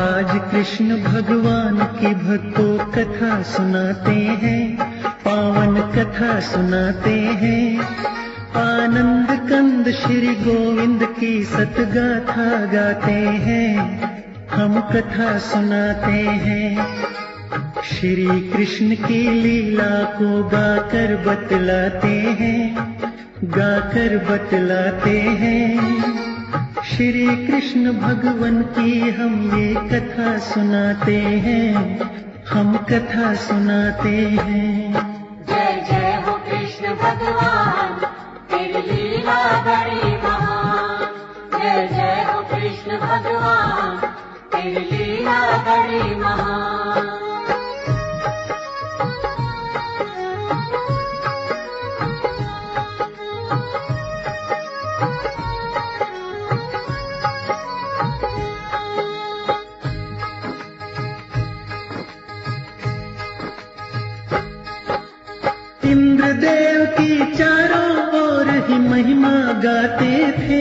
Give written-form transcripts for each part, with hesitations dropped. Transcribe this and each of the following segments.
आज कृष्ण भगवान की भक्तों कथा सुनाते हैं, पावन कथा सुनाते हैं। आनंद कंद श्री गोविंद की सतगाथा गाते हैं, हम कथा सुनाते हैं। श्री कृष्ण की लीला को गाकर बतलाते हैं, गाकर बतलाते हैं। श्री कृष्ण भगवान की हम ये कथा सुनाते हैं, हम कथा सुनाते हैं। जय जय हो कृष्ण भगवान, तेरी लीला बड़ी महान। जय जय हो कृष्ण भगवान, तेरी लीला बड़ी महान। इंद्रदेव की चारों ओर ही महिमा गाते थे,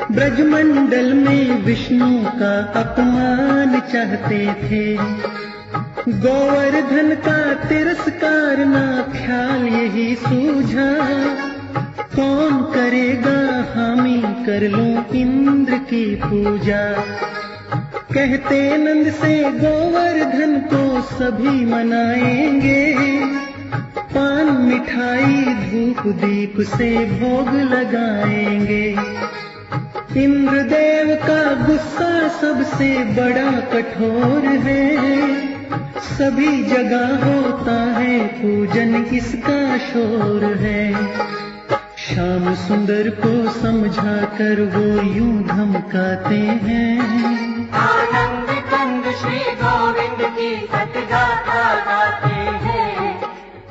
ब्रजमंडल में विष्णु का अपमान चाहते थे। गोवर्धन का तिरस्कार ना ख्याल यही सूझा, कौन करेगा हामी कर लूं इंद्र की पूजा। कहते नंद से गोवर्धन को सभी मनाएंगे, पान मिठाई धूप दीप से भोग लगाएंगे। इंद्रदेव का गुस्सा सबसे बड़ा कठोर है, सभी जगह होता है पूजन इसका शोर है। श्याम सुंदर को समझा कर वो यूं धमकाते हैं, आनंद कंद श्री गोविंद की सतगाथा गाते हैं,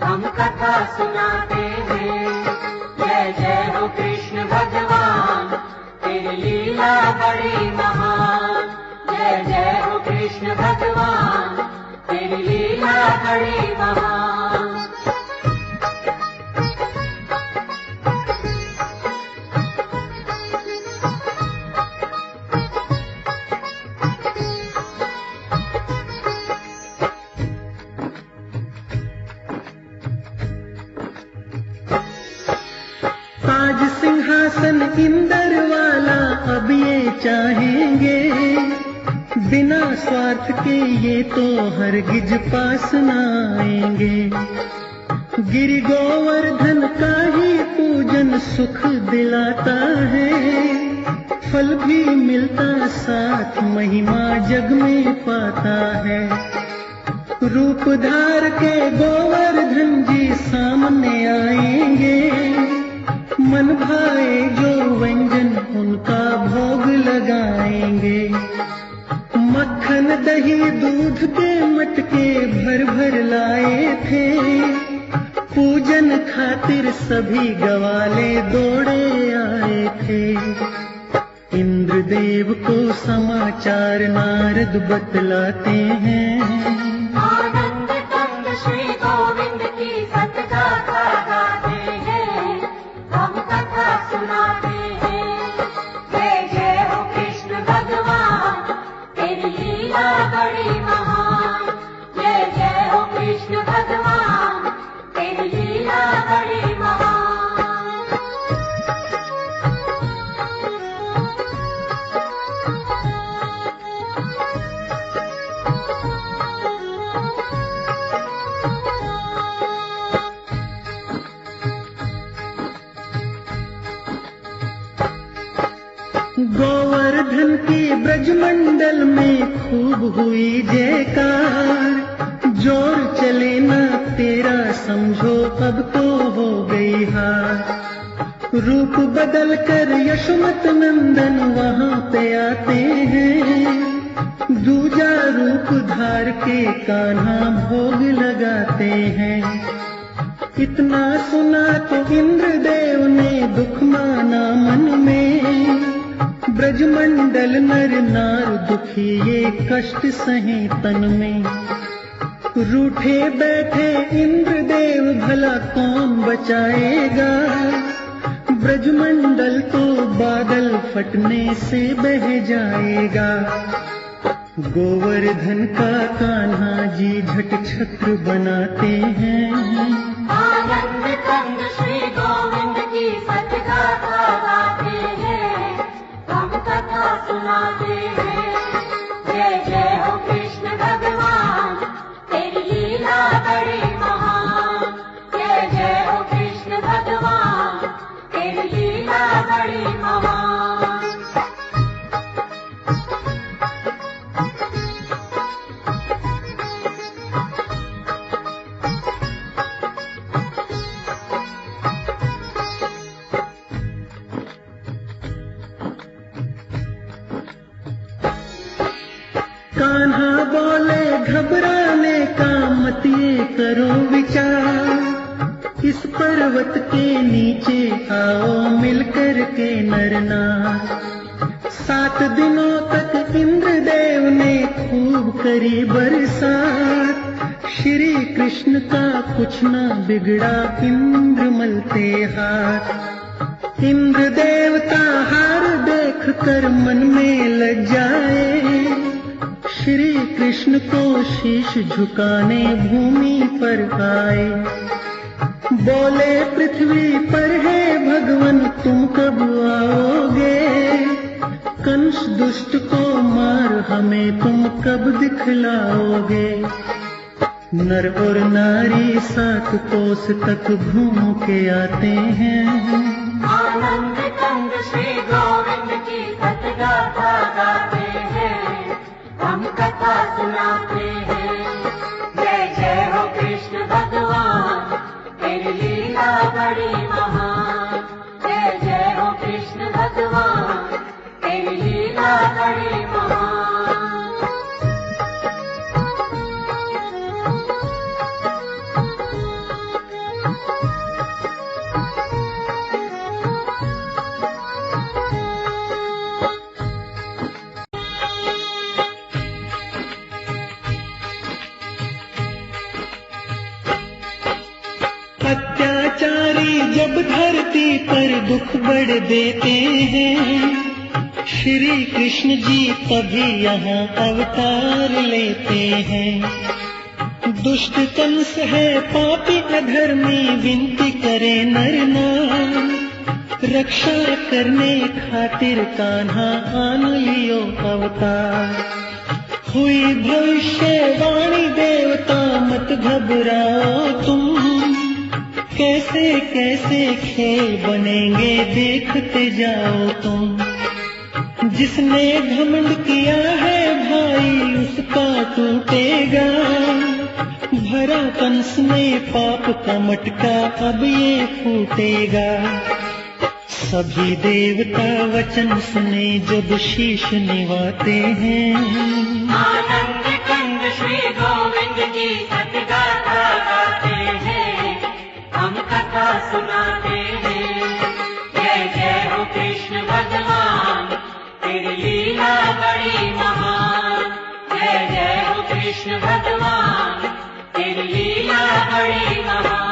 हम कथा सुनाते हैं। जय जय हो कृष्ण भगवान, तेरी लीला बड़ी महान। जय जय हो कृष्ण भगवान, तेरी लीला बड़ी महान। आज सिंहासन इंद्र वाला अब ये चाहेंगे, बिना स्वार्थ के ये तो हरगिज पास न आएंगे। गिरि गोवर्धन का ही पूजन सुख दिलाता है, फल भी मिलता साथ महिमा जग में पाता है। रूप धार के गोवर्धन जी सामने आएंगे, मन भाए जो व्यंजन उनका भोग लगाएंगे। मक्खन दही दूध के मटके भर भर लाए थे, पूजन खातिर सभी गवाले दौड़े आए थे। इंद्रदेव को समाचार नारद बतलाते हैं, आनंद कंद श्री गोविंद की सतगाथा गाते हैं, हम कथा सुनाते हैं। जय जय हो कृष्ण भगवान, तेरी लीला बड़ी महान। जय जय हो कृष्ण भगवान, तेरी लीला बड़ी महान। गोवर्धन की ब्रजमंडल में खूब हुई जयकार, जोर चले ना तेरा समझो अब तो हो गई हार। रूप बदल कर यशोमत नंदन वहाँ पे आते हैं, दूजा रूप धार के कान्हा भोग लगाते हैं। इतना सुना तो इंद्रदेव ने दुख माना मन में, ब्रजमंडल नर नार दुखी ये कष्ट सहे तन में। रूठे बैठे इंद्रदेव भला कौन बचाएगा, ब्रजमंडल तो बादल फटने से बह जाएगा। गोवर्धन का कान्हा जी झट छत्र बनाते हैं। आनंद कंद श्री गोविंद की सतगाथा गाते हैं, हम कथा सुनाते हैं। जय जय हो कृष्ण भगवान, तेरी लीला बड़ी महान। जय जय हो कृष्ण भगवान, तेरी लीला बड़ी महान। कान्हा बोले घबराने का मत ये करो विचार, इस पर्वत के नीचे आओ मिलकर के नर नार। 7 दिनों तक इंद्रदेव ने खूब करी बरसात, श्री कृष्ण का कुछ न बिगड़ा इंद्र मलते हाथ। इंद्र देवता हार देख कर मन में लजाए, श्री कृष्ण को शीश झुकाने भूमि पर आए। बोले पृथ्वी पर है भगवन तुम कब आओगे, कंस दुष्ट को मार हमें तुम कब दिखलाओगे। नर और नारी 7 कोस तक घूम के आते हैं। आनंद कंद श्री गोविंद की सतगाथा गाते हैं, हम कथा सुनाते हैं। जय जय हो कृष्ण भगवान, तेरी लीला बड़ी महान। जय जय हो कृष्ण भगवान, तेरी लीला बड़ी महान। अत्याचारी जब धरती पर दुख बढ़ देते हैं, श्री कृष्ण जी तभी यहाँ अवतार लेते हैं। दुष्ट कंस है पापी अधर्मी विनती करे नर नाम, रक्षा करने खातिर कान्हा आन लियो अवतार। हुई भविष्यवाणी देवता मत घबराओ तुम, कैसे कैसे खेल बनेंगे देखते जाओ तुम। जिसने घमंड किया है भाई उसका टूटेगा, भरा कंस में पाप का मटका अब ये फूटेगा। सभी देवता वचन सुने जब शीश निवाते हैं। आनंद कंद श्री गोविंद की सतगाथा गाते हैं, हम कथा सुनाते हैं। जय जय हो कृष्ण भगवान, तेरी लीला बड़ी महान। जय जय हो कृष्ण भगवान, तेरी लीला बड़ी महान।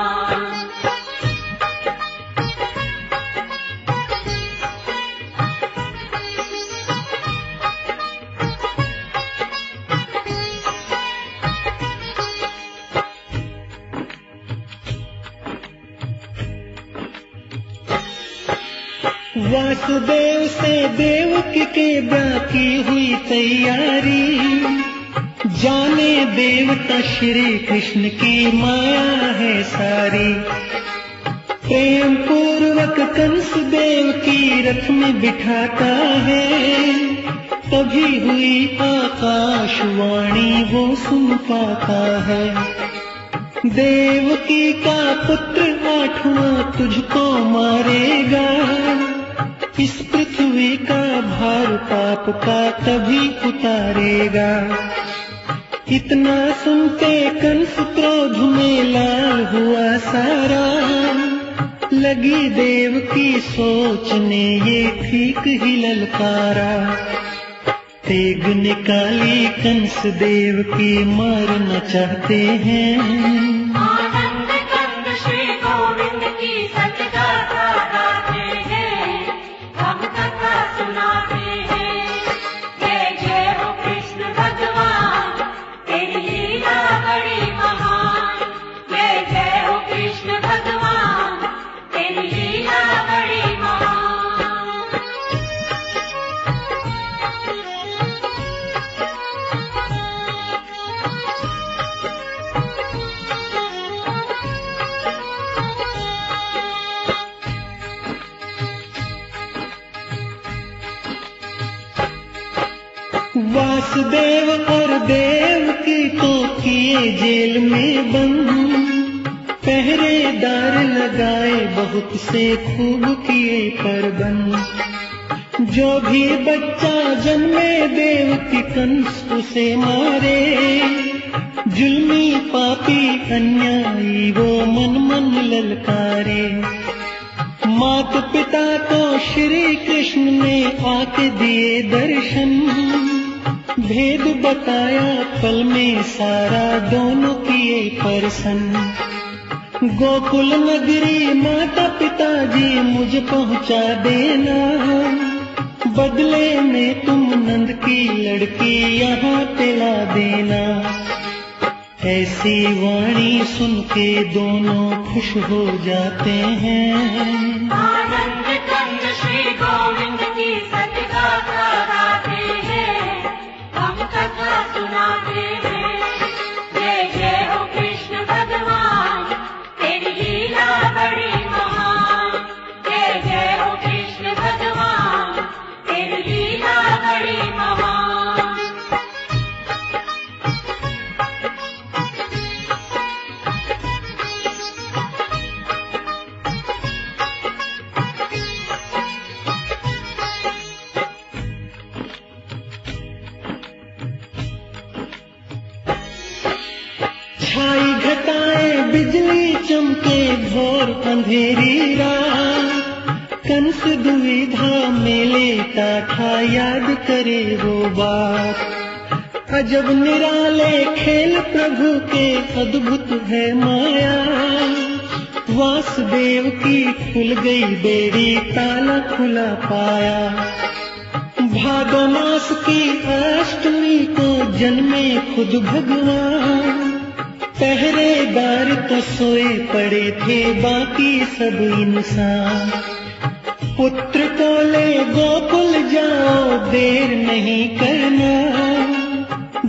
वासुदेव से देवकी के ब्याह की हुई तैयारी, जाने देवता श्री कृष्ण की माया है सारी। प्रेम पूर्वक कंस देव की रथ में बिठाता है, तभी हुई आकाशवाणी वो सुन पाता है। देवकी का पुत्र 8वां तुझको मारेगा, इस पृथ्वी का भार पाप का तभी उतारेगा। इतना सुनते कंस क्रोध में लाल हुआ सारा, लगी देव की सोचने ये ठीक ही ललकारा। तेग निकाली कंस देव की मारना चाहते हैं। आनंद कंद श्री गोविंद की सतगाथा गाते हैं, हम कथा सुनाते हैं। जय जय हो कृष्ण भगवान, वासुदेव और देवकी को किए जेल में बंद, पहरेदार लगाए बहुत से खूब किए प्रबंध। जो भी बच्चा जन्मे देवकी कंस उसे मारे, जुल्मी पापी अन्यायी वो मन मन ललकारे। माता पिता को श्री कृष्ण ने आके दिए दर्शन, भेद बताया पल में सारा दोनों किए प्रसन्न। गोकुल नगरी माता पिताजी मुझे पहुंचा देना, बदले में तुम नंद की लड़की यहाँ पे ला देना। ऐसी वाणी सुन के दोनों खुश हो जाते हैं। आनंद कंद श्री गोविंद की सतगाथा गाते हैं, हम कथा सुनाते हैं। जय जय हो कृष्ण भगवान, तेरी लीला बड़ी महान। जय जय हो कृष्ण भगवान, तेरी लीला बड़ी महान। छाई घटाएं बिजली चमके घोर अंधेरी रात, कंस दुविधा में लेटा था याद करे वो बात। अजब निराले खेल प्रभु के अद्भुत है माया, वासुदेव की खुल गई बेड़ी ताला खुला पाया। भादो मास की अष्टमी को जन्मे खुद भगवान, पहरेदार तो सोए पड़े थे बाकी सब इंसान। पुत्र को ले गोकुल जाओ देर नहीं करना,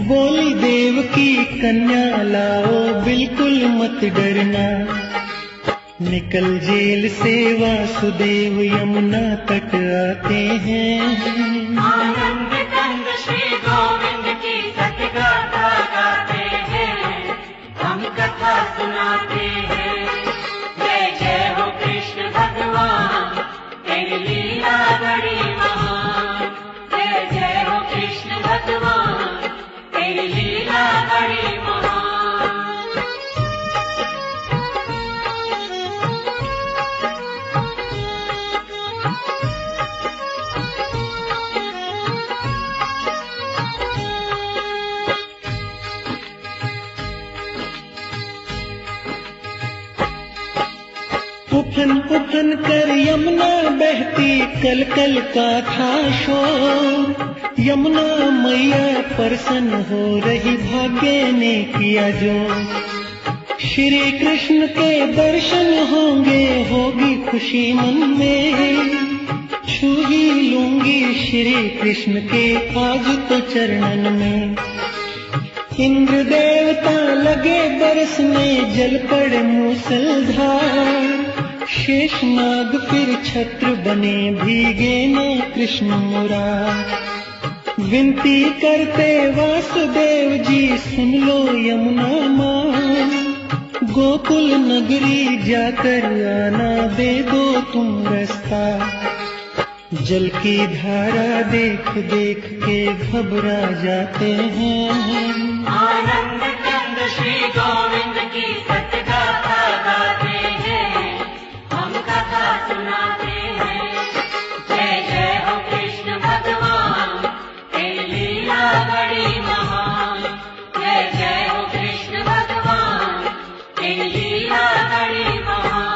बोली देव की कन्या लाओ बिल्कुल मत डरना। निकल जेल से वासुदेव यमुना तट आते हैं। आनंद कंद श्री गोविंद की सतगाथा गाते हैं, हम कथा सुनाते हैं। जय जय हो कृष्ण भगवान, तेरी लीला बड़ी महान। जय जय हो कृष्ण भगवान, तेरी लीला बड़ी महान। उफन उफन कर यमुना बहती कल कल का था शोर, यमुना मैया प्रसन्न हो रही भाग्य ने किया जो। श्री कृष्ण के दर्शन होंगे होगी खुशी मन में, छू ही लूंगी श्री कृष्ण के आज तो चरणन में। इंद्र देवता लगे बरसने जल पड़े मूसलधार, शेषनाग फिर छत्र बने भीगे ने कृष्ण मुरार। विनती करते वासुदेव जी सुन लो यमुना माँ, गोकुल नगरी जाकर आना दे दो तुम रास्ता। जल की धारा देख देख के घबरा जाते हैं। आनंद कंद श्री गोविंद की सतगाथा गाते हैं, हम कथा सुनाते हैं। जय जय हो कृष्ण भगवान, तेरी लीला बड़ी महान। जय जय हो कृष्ण भगवान, तेरी लीला बड़ी महान।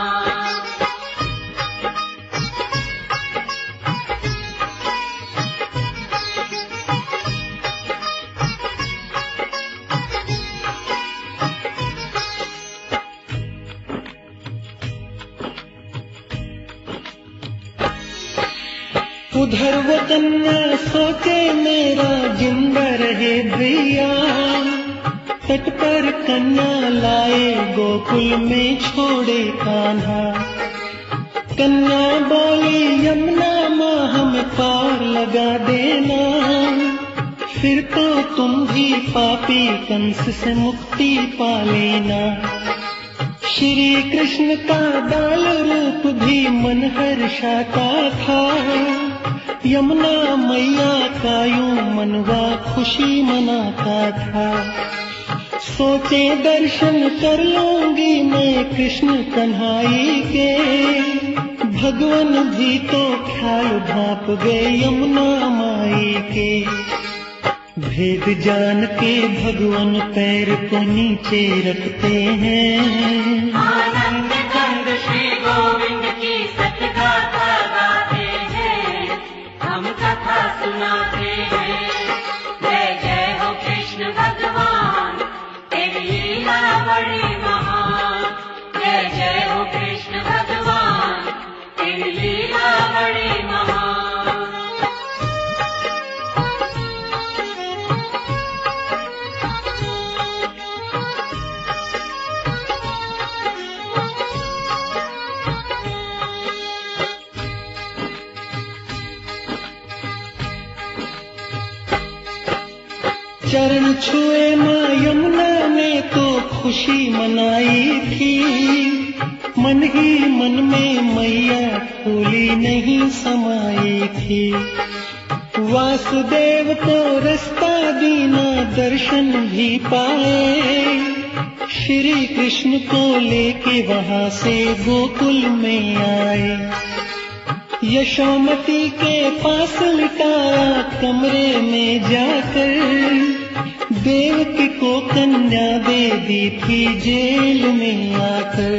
उधर वो कन्या सोचे मेरा जिंदा रहे भैया, तट पर कन्या लाए गोकुल में छोड़े कान्हा। कन्या बोली यमुना माँ हमें पार लगा देना, फिर तो तुम भी पापी कंस से मुक्ति पा लेना। श्री कृष्ण का बाल रूप भी मन हर्षाता था, यमुना मैया का यूं मनवा खुशी मनाता था। सोचे दर्शन कर लूंगी मैं कृष्ण कन्हाई के, भगवान भी तो ख्याल भाप गए यमुना माई के। भेद जान के भगवान पैर को नीचे रखते हैं, आनंद कंद श्री गोविंद की सतगाथा गाते हैं, हम कथा सुनाते हैं। जय जय हो कृष्ण भगवान, तेरी लीला बड़ी महान। जय जय हो कृष्ण भगवान, तेरी लीला बड़ी महान। चरण छुए माँ यमुना ने तो खुशी मनाई थी, मन ही मन में मैया फूली नहीं समाई थी। वासुदेव को रास्ता दीना दर्शन भी पाए, श्री कृष्ण को लेके वहाँ से गोकुल में आए। यशोमती के पास लिटाया कमरे में जाकर, देवकी को कन्या दे दी थी जेल में आकर।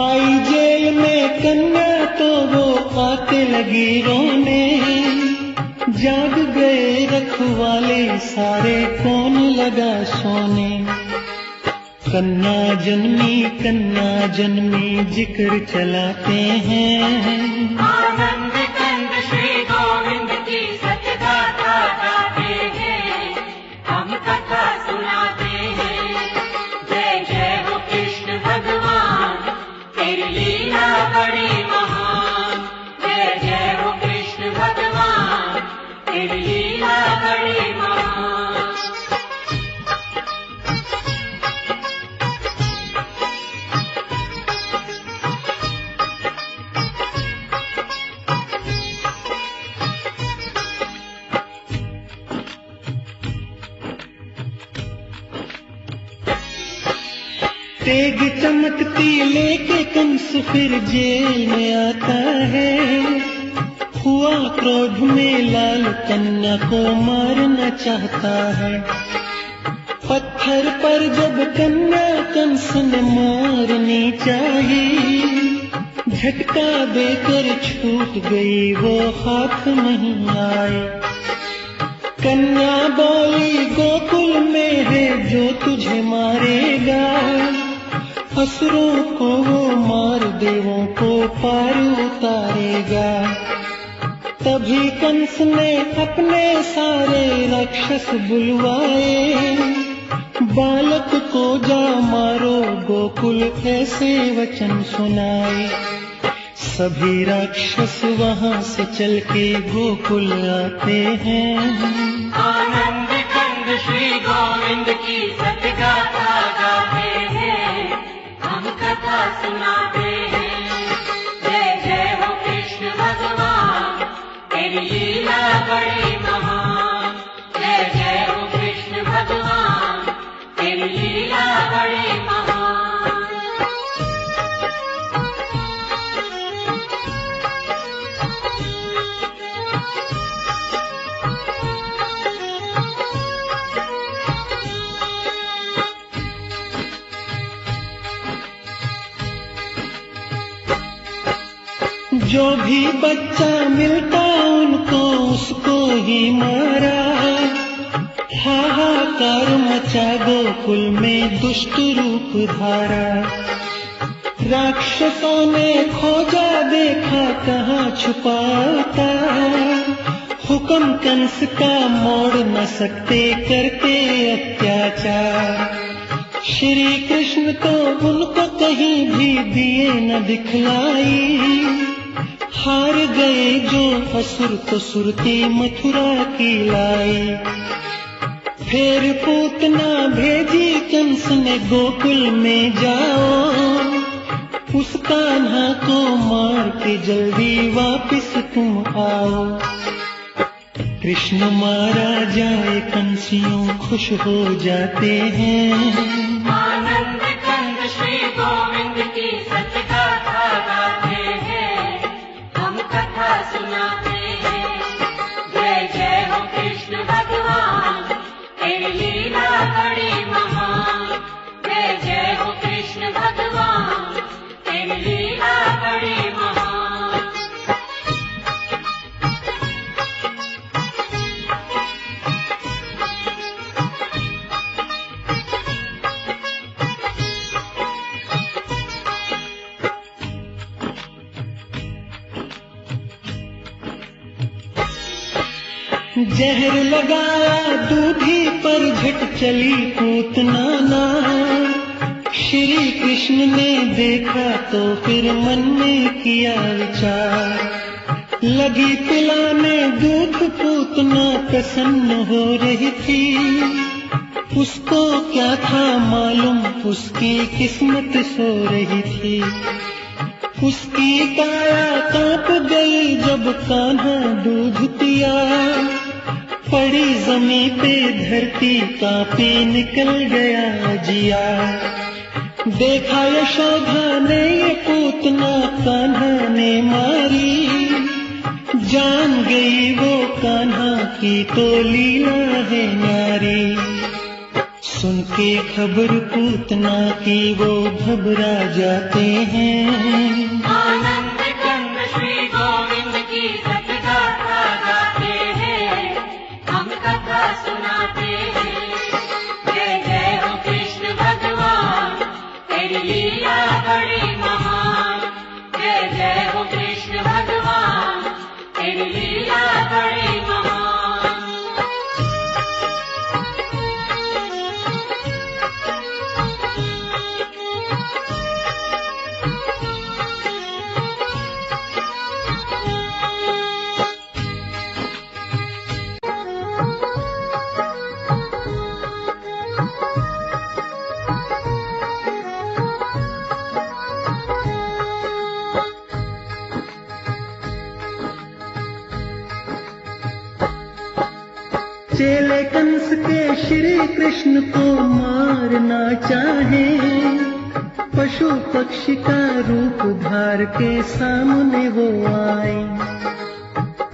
आई जेल में कन्या तो वो आके लगी रोने, जाग गए रखवाले सारे कौन लगा सोने। कन्या जन्मी जिक्र चलाते हैं, आनंद कंद श्री गोविंद की सतगाथा गाते हैं, हम कथा सुनाते हैं। जय जय हो कृष्ण भगवान, तेरी लीला बड़ी महान। जय जय हो कृष्ण भगवान, तेरी लीला बड़ी महान। तेग चमकती लेके कंस फिर जेल में आता है। हुआ क्रोध में लाल कन्या को मारना चाहता है। पत्थर पर जब कन्या कंस ने मारनी चाहिए, झटका देकर छूट गई वो हाथ नहीं आई। कन्या बोली गोकुल में है जो तुझे मारेगा, असुरों को वो मार देवों को पार उतारेगा। तभी कंस ने अपने सारे राक्षस बुलवाए, बालक को जा मारो गोकुल ऐसे वचन सुनाए। सभी राक्षस वहाँ से चल के गोकुल आते हैं, आनंद कंद श्री गोविंद की सतगाथा गाते हैं, हम कथा सुनाते हैं। जय जय हो कृष्ण भगवान, तेरी लीला बड़ी महान। जय जय हो कृष्ण भगवान, तेरी लीला बड़ी महान। जो भी बच्चा मिलता उनको उसको ही मारा। हाहाकार मचा गोकुल में दुष्ट रूप धारा। राक्षसों ने खोजा देखा कहाँ छुपाता, हुक्म कंस का मोड़ न सकते करते अत्याचार। श्री कृष्ण तो उनको कहीं भी दिए न दिखलाई, हार गए जो असुर तो सुरती मथुरा की लाई। फिर पूतना भेजी कंस ने गोकुल में जाओ, उस कान्हा को मार के जल्दी वापिस तुम आओ। कृष्ण मारा जाए कंसियों खुश हो जाते हैं। आनंद कंद श्री गोविंद की सच गाथा गाते हैं, हम कथा सुनाते हैं। जय जय हो कृष्ण भगवान, तेरी लीला बड़ी महान। जय जय हो कृष्ण भगवान, तेरी लीला बड़ी महान। जहर लगाया दूधी पर झट चली पूतना ना। श्री कृष्ण ने देखा तो फिर मन में किया विचार। लगी पिलाने दूध पूतना प्रसन्न हो रही थी। उसको क्या था मालूम उसकी किस्मत सो रही थी। उसकी काया कांप गई जब कान्हा दूध पिया। पड़ी जमीन पे धरती कांपी निकल गया जिया। देखा यशोदा ने ये पूतना कान्हा ने मारी। जान गई वो कान्हा की तो लीला है नारी। सुन के खबर पूतना की वो घबरा जाते हैं। आनंद कंद श्री गोविंद की सच गाथा गाते हैं, हम कथा सुनाते हैं। जय जय हो कृष्ण भगवान, तेरी लीला बड़ी महान। जय जय हो कृष्ण भगवान, तेरी लीला बड़ी महान। चेले कंस के श्री कृष्ण को मारना चाहे। पशु पक्षी का रूप धार के सामने वो आए।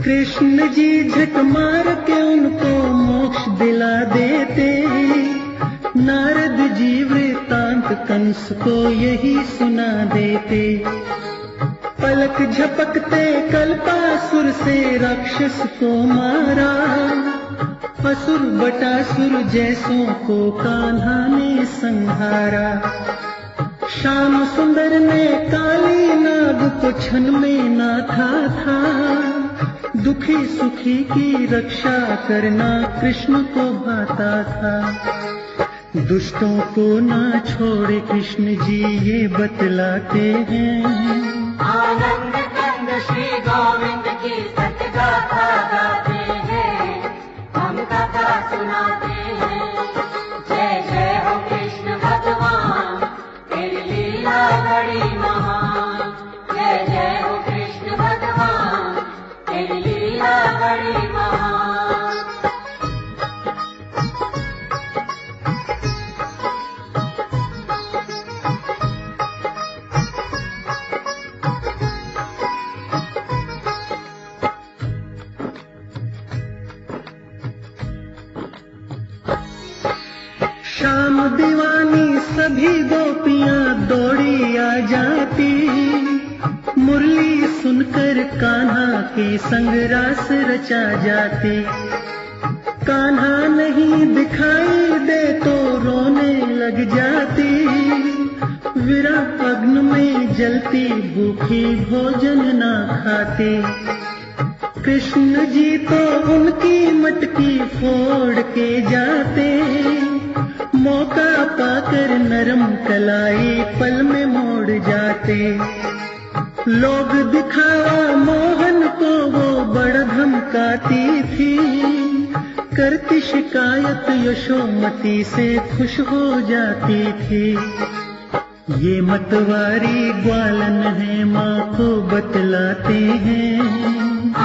कृष्ण जी झक मार के उनको मोक्ष दिला देते। नारद जी वृतांत कंस को यही सुना देते। पलक झपकते कल्पासुर से राक्षस को मारा। असुर बटासुर जैसों को कान्हा ने संहारा। श्याम सुंदर ने काली नाग को छन में नाथा था। दुखी सुखी की रक्षा करना कृष्ण को भाता था। दुष्टों को ना छोड़े कृष्ण जी ये बतलाते हैं। आनंद कंद श्री गोविंद की सच गाथा गाते हैं, हम कथा सुनाते हैं। जय जय हो कृष्ण भगवान, तेरी लीला बड़ी महान। जय जय हो कृष्ण भगवान, तेरी लीला बड़ी महान। शाम दीवानी सभी गोपियां दौड़ी आ जाती। मुरली सुनकर कान्हा के संग रास रचा जाती। कान्हा नहीं दिखाई दे तो रोने लग जाती। विरह अग्न में जलती भूखी भोजन ना खाती। कृष्ण जी तो उनकी मटकी फोड़ के जाते। मौका पाकर नरम कलाई पल में मोड़ जाते। लोग दिखावा मोहन को वो बड़ा धमकाती थी, करती शिकायत यशोमती से खुश हो जाती थी। ये मतवारी ग्वालन है, माँ को बतलाते हैं।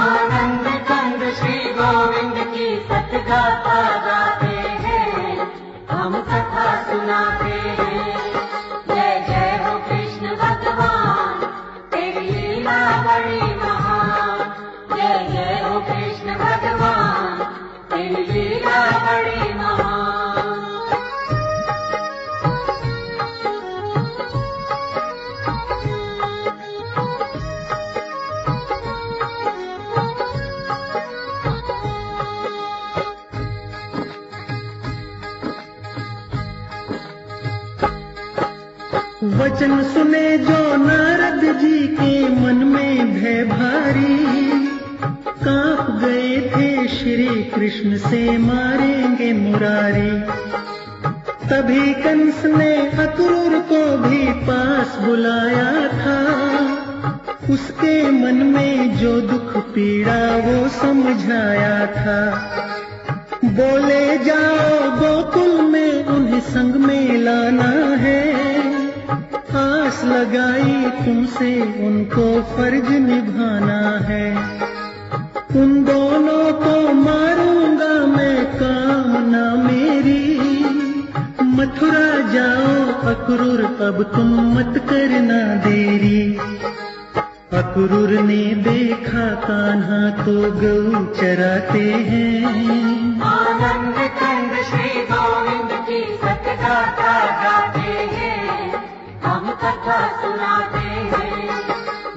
आनंद कंद श्री गोविंद की सतगाथा गाते हैं, हम कथा सुनाते हैं। जय जय हो कृष्ण भगवान, तेरी लीला बड़ी महान। जय जय हो कृष्ण भगवान, तेरी लीला बड़ी महान। वचन सुने जो नारद जी के मन में भय भारी, कांप गए थे श्री कृष्ण से मारेंगे मुरारी। तभी कंस ने अक्रूर को भी पास बुलाया था, उसके मन में जो दुख पीड़ा वो समझाया था। बोले जाओ गोकुल में उन्हें संग में लाना है, आस लगाई तुमसे उनको फर्ज निभाना है। उन दोनों को मारूंगा मैं कामना मेरी, मथुरा जाओ अक्रूर अब तुम मत करना देरी। अक्रूर ने देखा कान्हा तो गऊ चराते हैं। आनंद कंद श्री गोविंद की सतगाथा गाते हैं, हम कथा सुनाते हैं।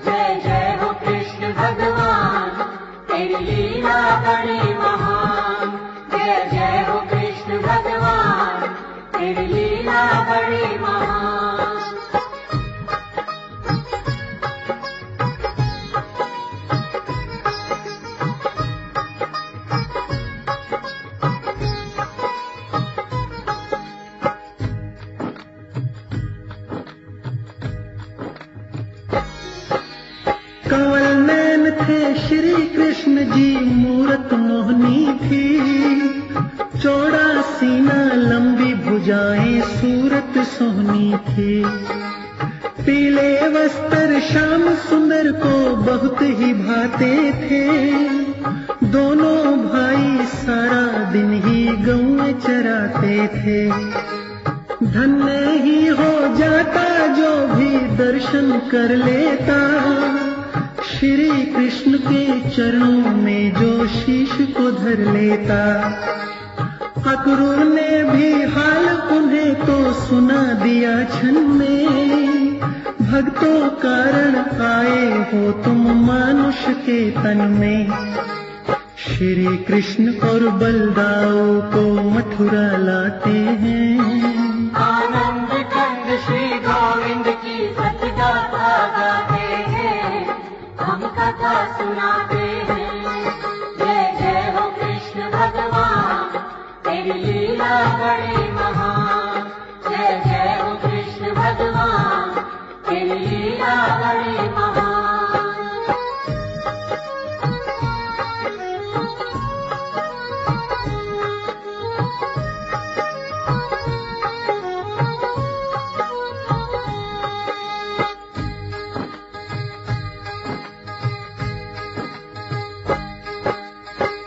जय जय हो कृष्ण भगवान, तेरी लीला बड़ी महान। जय जय हो कृष्ण भगवान, तेरी लीला बड़ी महान। कंवल नैन थे श्री कृष्ण जी, मूरत मोहनी थी। चौड़ा सीना लंबी भुजाएं सूरत सोहनी थी। पीले वस्त्र श्याम सुंदर को बहुत ही भाते थे। दोनों भाई सारा दिन ही गऊ चराते थे। धन्य ही हो जाता जो भी दर्शन कर लेता, श्री कृष्ण के चरणों में जो शीश को धर लेता। अक्रूर ने भी हाल उन्हें तो सुना दिया क्षण में, भक्तों कारण आए हो तुम मानुष के तन में। श्री कृष्ण और बलदाऊ को मथुरा लाते हैं। आनंद कंद श्री गोविंद की सतगाथा गाते हैं, हम कथा सुनाते हैं। जय जय हो कृष्ण भगवान, तेरी लीला बड़ी महान। जय जय हो कृष्ण भगवान, तेरी लीला बड़ी महान।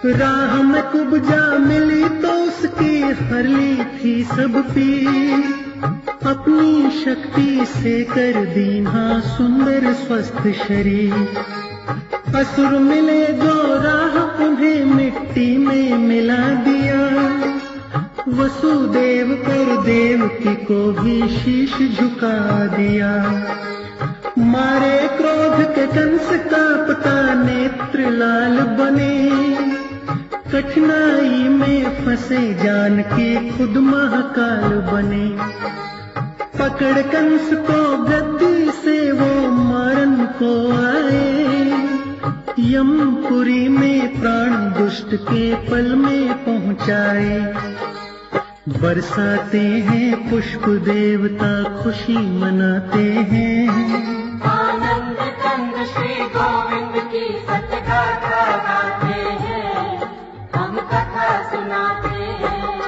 राह में कुब्जा मिली तो उसकी हर ली थी सब पीर। अपनी शक्ति से कर दीन्हा सुंदर स्वस्थ शरीर। असुर मिले जो राह उन्हें मिट्टी में मिला दिया। वसुदेव और देवकी को भी शीश झुका दिया। मारे क्रोध के कंस कांपता नेत्र लाल बने। कठिनाई में फंसे जानकी खुद महाकाल बने। पकड़ कंस को गद्दी से वो मारन को आए। यमपुरी में प्राण दुष्ट के पल में पहुँचाए। बरसाते हैं पुष्प देवता खुशी मनाते हैं। आनंद कंद गोविंद की सत्य गाथा गाते हैं, हम कथा सुनाते हैं।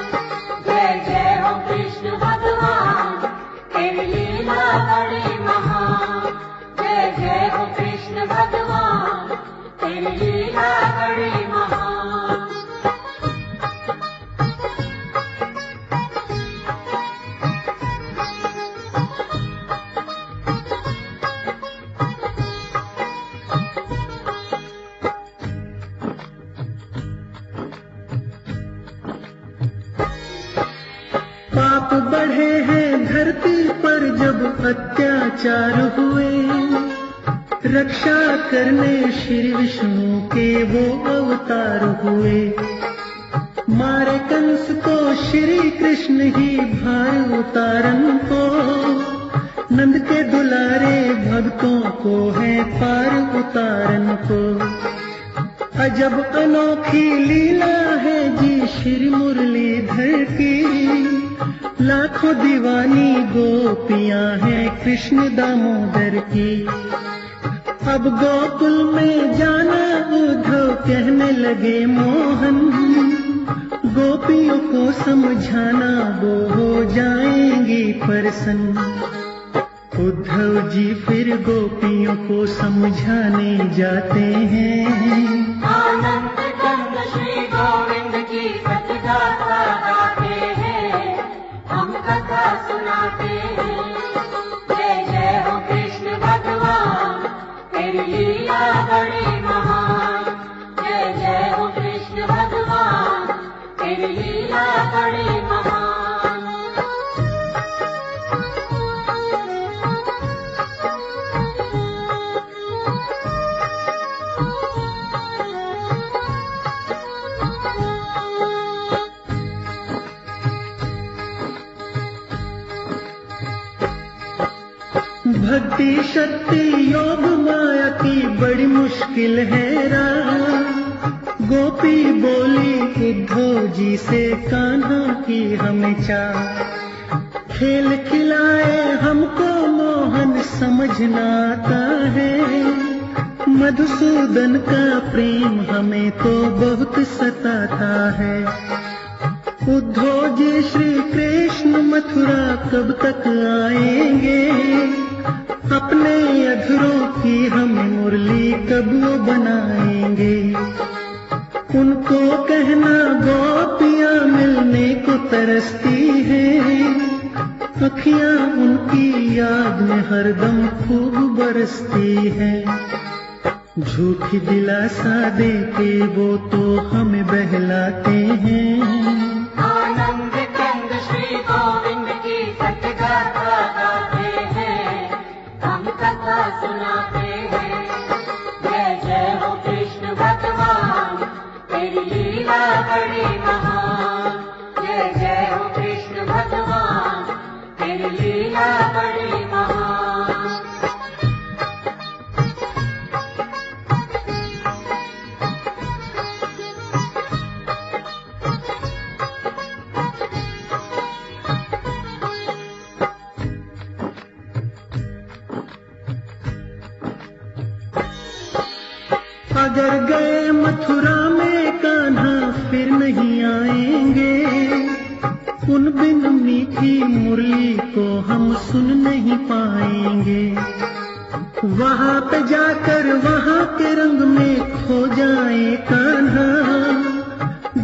जय जय हो कृष्ण भगवान, तेरी लीला बड़ी महान। जय जय हो कृष्ण भगवान, तेरी लीला बड़ी महान। पाप बढ़े हैं धरती पर जब अत्याचार हुए, रक्षा करने श्री विष्णु के वो अवतार हुए। मारे कंस को श्री कृष्ण ही भार उतारन को, नंद के दुलारे भक्तों को है पार उतारन को। अजब अनोखी लीला है जी श्री मुरलीधर की, लाखों दीवानी गोपियां हैं कृष्ण दामोदर की। अब गोकुल में जाना उद्धव कहने लगे मोहन, गोपियों को समझाना वो हो जाएंगी प्रसन्न। उद्धव जी फिर गोपियों को समझाने जाते हैं। आनंद कंद श्री गोविंद की सत्य गाथा गाते हैं, हम कथा सुनाते हैं। जय जय हो कृष्ण भगवान, तेरी लीला बड़ी महान। जय जय हो कृष्ण भगवान, तेरी लीला बड़ी महान। भक्ति शक्ति योग माया की बड़ी मुश्किल है राह, गोपी बोली उद्धव जी से कान्हा की हमें चाह। खेल खिलाए हमको मोहन समझना आता है, मधुसूदन का प्रेम हमें तो बहुत सताता है। उद्धव जी श्री कृष्ण मथुरा कब तक आएंगे, अपने अधरों की हम मुरली कब वो बनाएंगे। उनको कहना गोपियां मिलने को तरसती हैं, अखियां उनकी याद में हरदम खूब बरसती हैं। झूठी दिलासा दे के वो तो हमें बहलाते हैं। आनंद कंद श्री गोविंद की सत्य गाथा गाते हैं, हम कथा सुनाते हैं। जय जय हो कृष्ण भगवान, तेरी लीला बड़ी महान। जय जय हो कृष्ण भगवान, तेरी लीला बड़ी महान। अगर गए मथुरा में कान्हा फिर नहीं आएंगे, उन बिन मीठी मुरली को हम सुन नहीं पाएंगे। वहाँ पे जाकर वहाँ के रंग में खो जाए कान्हा,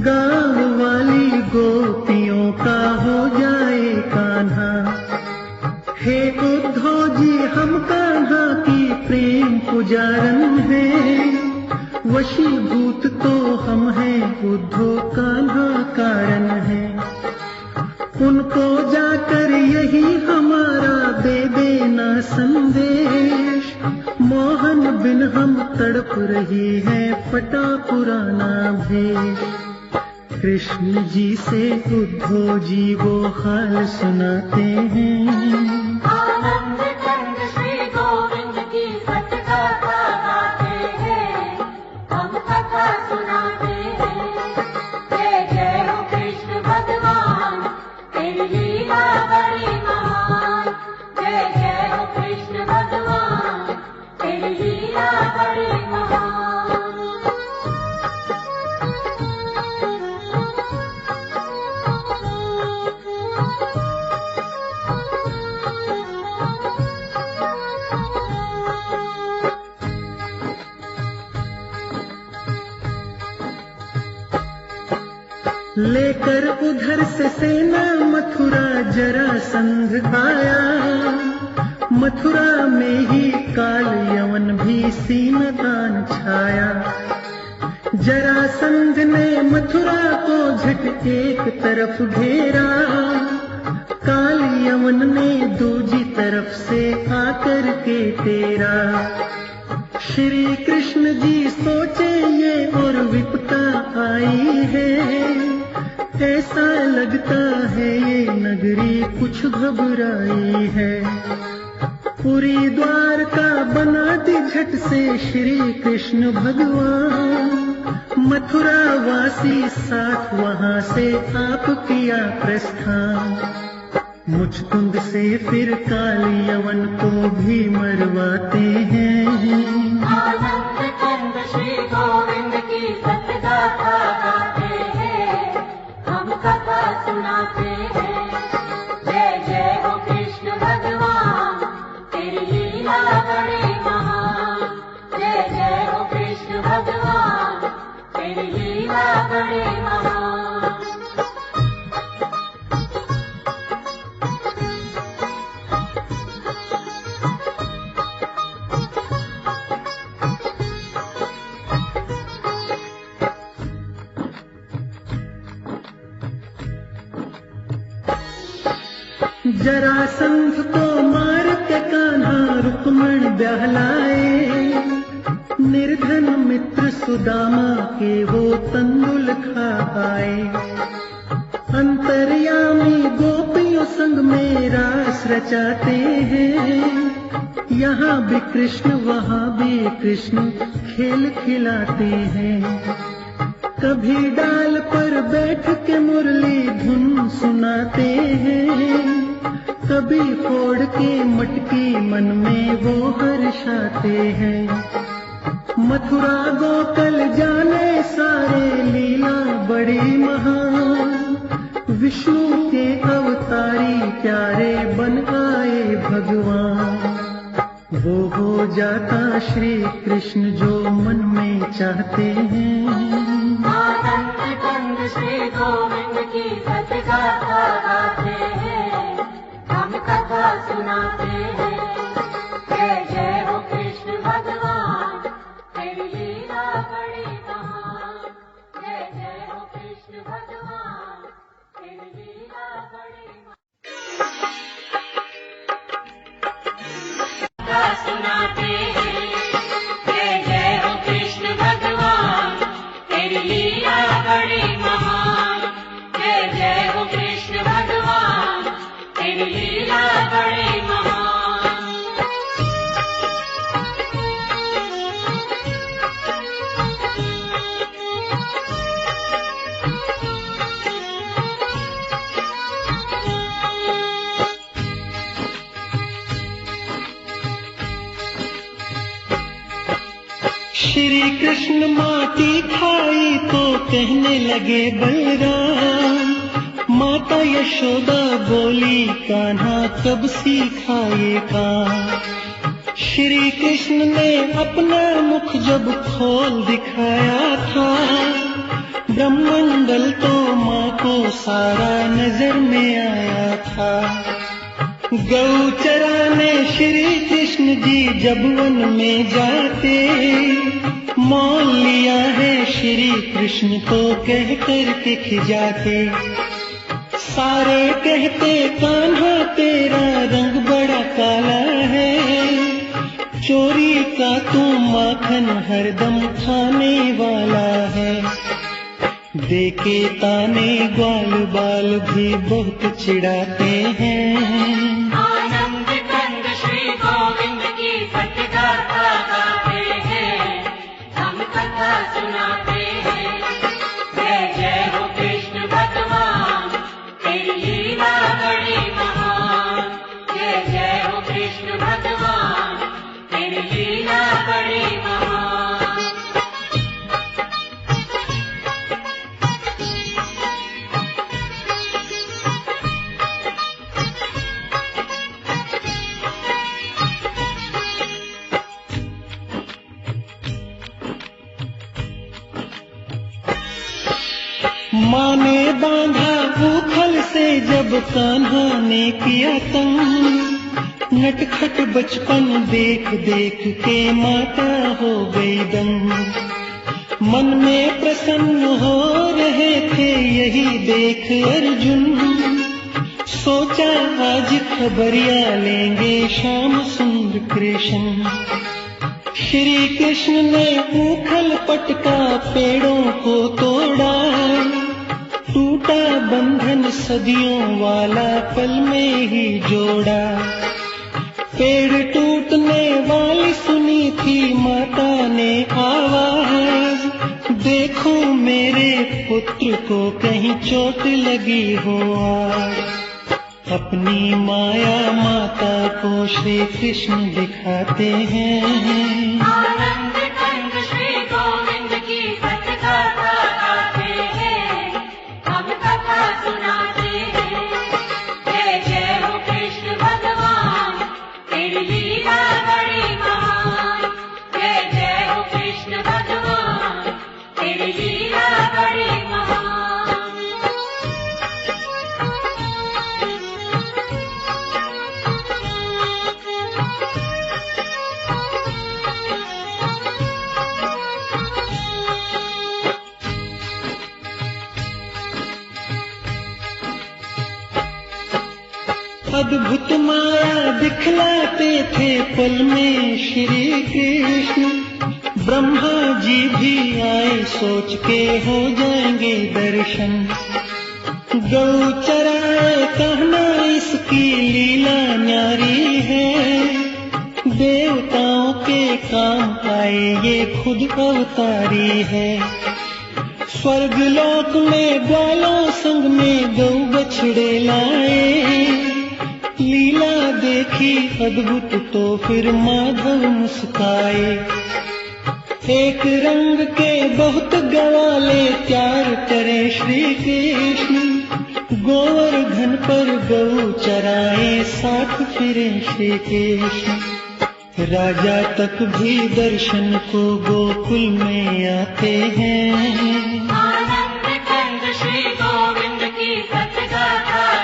गाँव वाली गोपियों का हो जाए कान्हा। हे उद्धव जी हम कान्हा की प्रेम पुजारन हैं, वशीभूत तो हम हैं उद्धव कान्हा कारण है। उनको जाकर यही हमारा दे देना संदेश, मोहन बिन हम तड़प रही है फटा पुराना भेष। कृष्ण जी से उद्धव जी वो हाल सुनाते हैं। आनंद कंद श्री गोविंद की सत्य गाथा गाते हैं, हम कथा सुनाते हैं। जय जय हो कृष्ण भगवान, तेरी लीला बड़ी महान। जय जय हो कृष्ण भगवान, तेरी लीला बड़ी लेकर उधर से सेना मथुरा जरासंध आया। मथुरा में ही काल यवन भी सीना तान छाया। जरासंध ने मथुरा को झट एक तरफ घेरा। काल यवन ने दूजी तरफ से आकर के तेरा। श्री कृष्ण जी सोचे ये और विपता आई है। ऐसा लगता है ये नगरी कुछ घबराई है। पूरी द्वारका बना दी झट से श्री कृष्ण भगवान। मथुरा वासी साथ वहां से आप किया प्रस्थान। मुचकुंद से फिर काल यवन को भी मरवाते हैं। आनंद कंद श्री गोविंद की सतगाथा गाते हैं, हम कथा सुनाते हैं। जय जय हो कृष्ण भगवान, तेरी लीला बड़ी महान। जय जय हो कृष्ण भगवान, तेरी लीला बड़ी महान। जरासंध को मार के कान्हा रुक्मण बहलाए। निर्धन मित्र सुदामा के वो तंदुल खा आए। अंतर्यामी गोपियों संग में रास रचाते हैं। यहाँ भी कृष्ण वहाँ भी कृष्ण खेल खिलाते हैं। कभी डाल पर बैठ के मुरली धुन सुनाते हैं। कभी फोड़ के मटकी मन में वो हर्षाते हैं। मथुरा गोकल जाने सारे लीला बड़ी महान। विष्णु के अवतारी प्यारे बन आए भगवान। वो हो जाता श्री कृष्ण जो मन में चाहते हैं। आनंद कंद श्री गोविंद की सतगाथा गाते हैं, हम कथा सुनाते हैं। जय जय हो कृष्ण भगवान, तेरी लीला बड़ी महान। जय जय हो कृष्ण भगवान, तेरी लीला बड़ी महान। कथा सुनाते हैं। जय जय हो कृष्ण भगवान, तेरी लीला बड़ी महान। जय जय हो कृष्ण भगवान, तेरी लीला बड़ी महान। श्री कृष्ण माटी खाई तो कहने लगे बलराम। माता यशोदा बोली कान्हा कब सिखाएगा। श्री कृष्ण ने अपना मुख जब खोल दिखाया था। ब्रह्मंडल तो माँ को सारा नजर में आया था। गौ चराने श्री कृष्ण जी जब वन में जाते। मोल लिया है श्री कृष्ण को कह कर के खिजाते। सारे कहते कान्हा तेरा रंग बड़ा काला है। चोरी का तू माखन हरदम खाने वाला है। देखे ताने ग्वाल बाल भी बहुत चिढ़ाते हैं। आनंद कंद श्री गोविंद की सतगाथा गाते हैं, हम कथा सुनाते हैं। जय जय हो कृष्ण भगवान, तेरी लीला बड़ी महान। जय जय हो कृष्ण भगवान, तेरी लीला बड़ी महान। माँ ने बांधा भूखल से जब कान्हा ने किया तंग, नटखट बचपन देख देख के माता हो गई दंग। मन में प्रसन्न हो रहे थे यही देख अर्जुन, सोचा आज खबरिया लेंगे श्याम सुंदर कृष्ण। श्री कृष्ण ने ऊखल पटका पेड़ों को तोड़ा, टूटा बंधन सदियों वाला पल में ही जोड़ा। पेड़ टूटने वाली सुनी थी माता ने आवाज, देखो मेरे पुत्र को कहीं चोट लगी हो आज। अपनी माया माता को श्री कृष्ण दिखाते हैं, आनंद कंद श्री गोविंद की सत्कथा गाते हैं, हम कथा सुनाते हैं। जय जय हो कृष्ण भगवान, तेरी लीला बड़ी महान। जय जय हो कृष्ण भगवान, तेरी लीला बड़ी महान। अद्भुत माया दिखलाते थे पल में श्री कृष्ण। ब्रह्मा जी भी आए सोच के हो जाएंगे दर्शन। गौ चराए कहना इसकी लीला न्यारी है, देवताओं के काम आए ये खुद अवतारी है। स्वर्ग लोक में ग्वालों संग में गौ बछड़े लाए, लीला देखी अद्भुत तो फिर माधव मुस्काए। एक रंग के बहुत ग्वाले प्यार करे श्री कृष्ण, गोवर्धन पर गौ चराए साथ फिरे श्री कृष्ण। राजा तक भी दर्शन को गोकुल में आते हैं, आनंद कंद श्री गोविंद की सत्कथा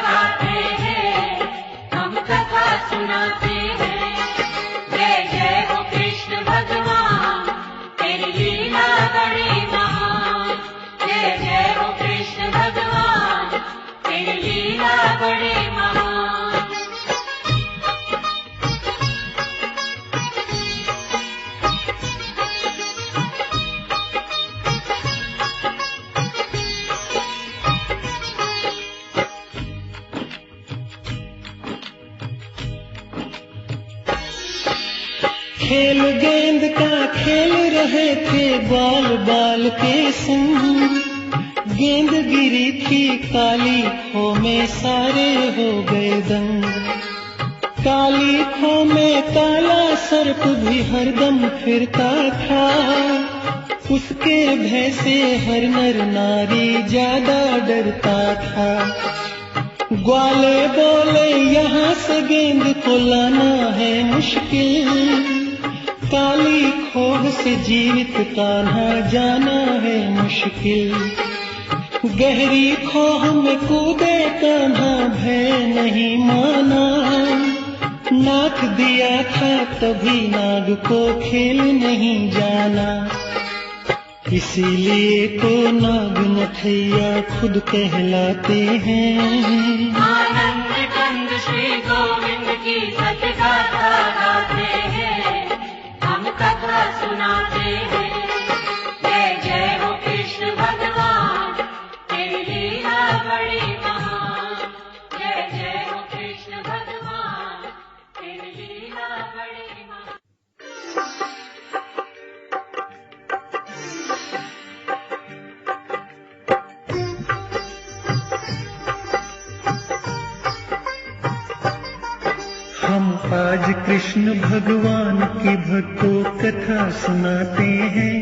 गाते हैं, हम कथा सुनाते हैं। जय जय हो कृष्ण भगवान, तेरी लीला बड़ी महान। जय जय हो कृष्ण भगवान, तेरी लीला बड़ी महान। खेल गेंद का खेल रहे थे बाल बाल के संग। गेंद गिरी थी काली खो में सारे हो गए दंग। काली खो में काला सर्प भी हरदम फिरता था, उसके भय से हर नर नारी ज्यादा डरता था। ग्वाले बोले यहाँ से गेंद को लाना है मुश्किल, काली खोह से जीवित कान्हा जाना है मुश्किल। गहरी खोह में कूदे कान्हा भय नहीं माना, नाथ दिया था तभी नाग को खेल नहीं जाना। इसीलिए तो नाग नथैया खुद कहलाते हैं, आनंद कंद श्री गोविंद की सत्कथा गाते हैं, हम कथा सुनाते हैं। जय जय हो कृष्ण भगवान, तेरी लीला बड़ी महान। जय जय हो कृष्ण भगवान, तेरी लीला बड़ी महान। हम आज कृष्ण भगवान की भक्तों कथा सुनाते हैं,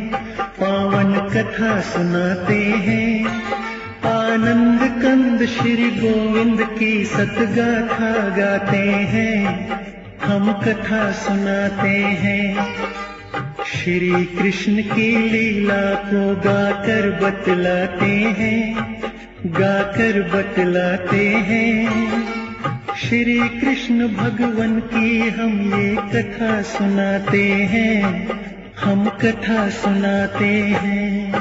पावन कथा सुनाते हैं। आनंद कंद श्री गोविंद की सतगाथा गाते हैं, हम कथा सुनाते हैं। श्री कृष्ण की लीला को गाकर बतलाते हैं, गाकर बतलाते हैं। श्री कृष्ण भगवान की हम ये कथा सुनाते हैं, हम कथा सुनाते हैं।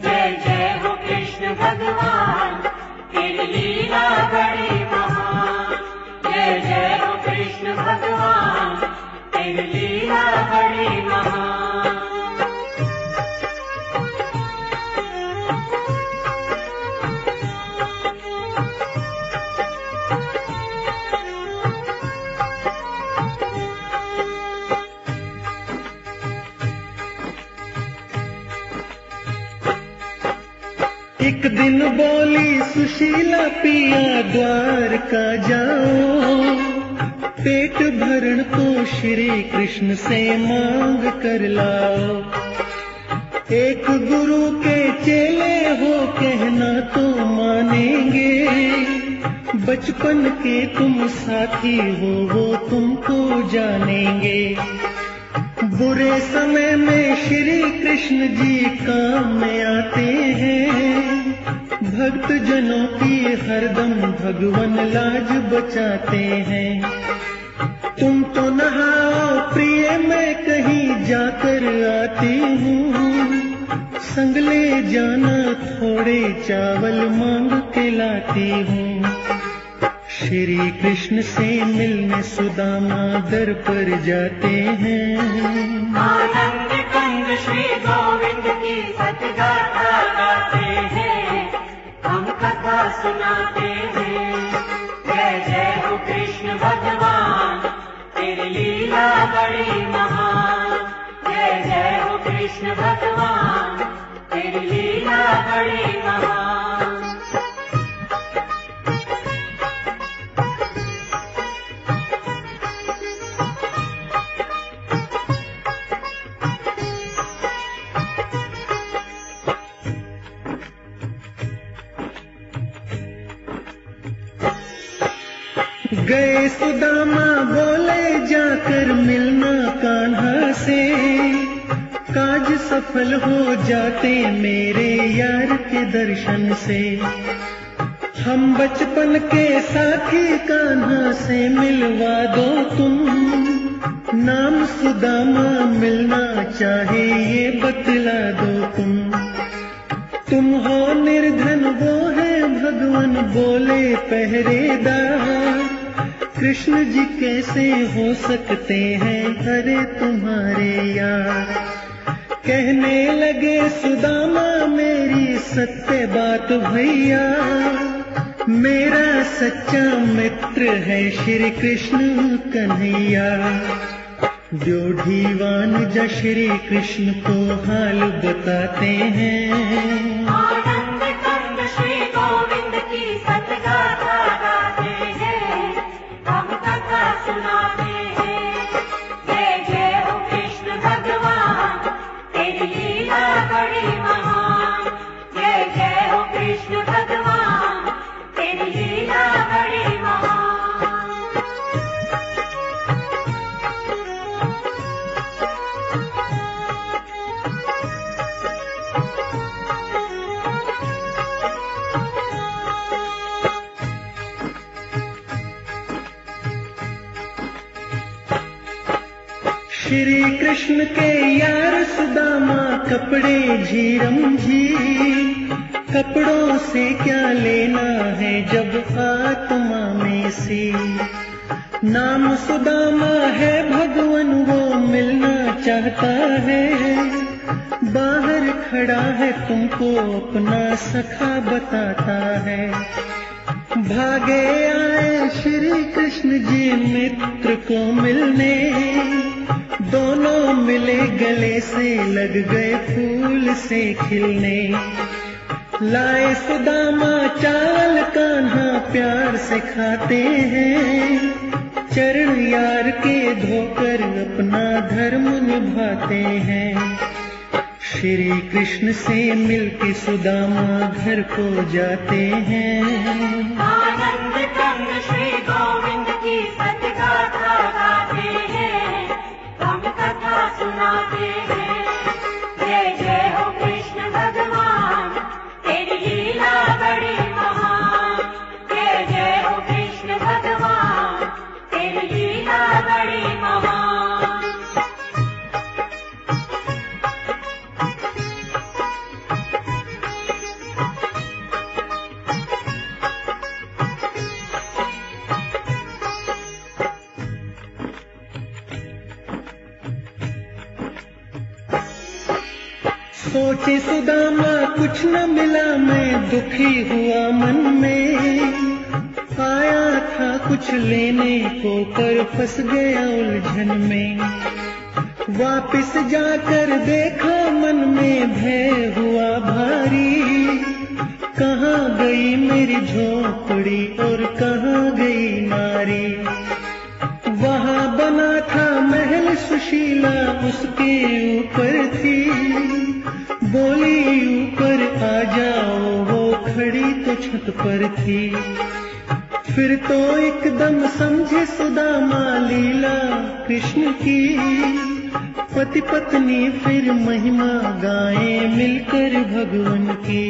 जय जय हो कृष्ण भगवान, तेरी लीला बड़ी महान। जय जय हो कृष्ण भगवान, तेरी लीला बड़ी महान। एक दिन बोली सुशीला पिया द्वारका जाओ, पेट भरण को श्री कृष्ण से मांग कर लाओ। एक गुरु के चेले हो कहना तो मानेंगे, बचपन के तुम साथी हो वो तुमको जानेंगे। बुरे समय में श्री कृष्ण जी काम में आते हैं, भक्त जनों की हरदम भगवान लाज बचाते हैं। तुम तो नहाओ प्रिय, मैं कहीं जाकर आती हूँ, संग ले जाना थोड़े चावल मांग के लाती हूँ। श्री कृष्ण से मिलने सुदामा दर पर जाते हैं। आनंद कंद श्री गोविंद की सतगाथा गाते हैं, हम कथा सुनाते हैं। जय जय हो कृष्ण भगवान, तेरी लीला बड़ी महान। जय जय हो कृष्ण भगवान, तेरी लीला बड़ी महान। गए सुदामा बोले जाकर मिलना कान्हा से, काज सफल हो जाते मेरे यार के दर्शन से। हम बचपन के साथी कान्हा से मिलवा दो तुम, नाम सुदामा मिलना चाहे ये बतला दो तुम। तुम हो निर्धन वो है भगवान बोले पहरेदार, कृष्ण जी कैसे हो सकते हैं अरे तुम्हारे यार। कहने लगे सुदामा मेरी सत्य बात भैया, मेरा सच्चा मित्र है श्री कृष्ण कन्हैया। ड्योढ़ीवान जा श्री कृष्ण को हाल बताते हैं। आनंद कंद श्री गोविंद की सतगाथा गाते हैं, हम कथा सुनाते हैं। जय जय हो कृष्ण भगवान, तेरी लीला बड़ी महान। जय जय हो कृष्ण भगवान, तेरी लीला बड़ी महान। श्री कृष्ण के यार सुदामा कपड़े झीरम झीर, कपड़ों से क्या लेना है जब आत्मा में सी। नाम सुदामा है भगवान वो मिलना चाहता है, बाहर खड़ा है तुमको अपना सखा बताता है। भागे आए श्री कृष्ण जी मित्र को मिलने, दोनों मिले गले से लग गए फूल से खिलने। लाए सुदामा चाल कान्हा प्यार से खाते हैं, चरण यार के धोकर अपना धर्म निभाते हैं। श्री कृष्ण से मिलके सुदामा घर को जाते हैं। आनंद कंद श्री गोविंद की सतगाथा गाते हैं, हम कथा सुनाते हैं। जय जय हो कृष्ण भगवान, तेरी लीला बड़ी महान। लीला बड़ी महान। सोचे सुदामा कुछ न मिला, मैं दुखी हुआ मन में। आया था कुछ लेने को पर फंस गया उलझन में। वापिस जाकर देखा मन में भय हुआ भारी। कहाँ गई मेरी झोपड़ी और कहाँ गई नारी। वहाँ बना था महल सुशीला, उसके ऊपर थी। बोली ऊपर आ जाओ, वो खड़ी तो छत पर थी। फिर तो एकदम समझे सुदामा लीला कृष्ण की। पति पत्नी फिर महिमा गाएं मिलकर भगवान की।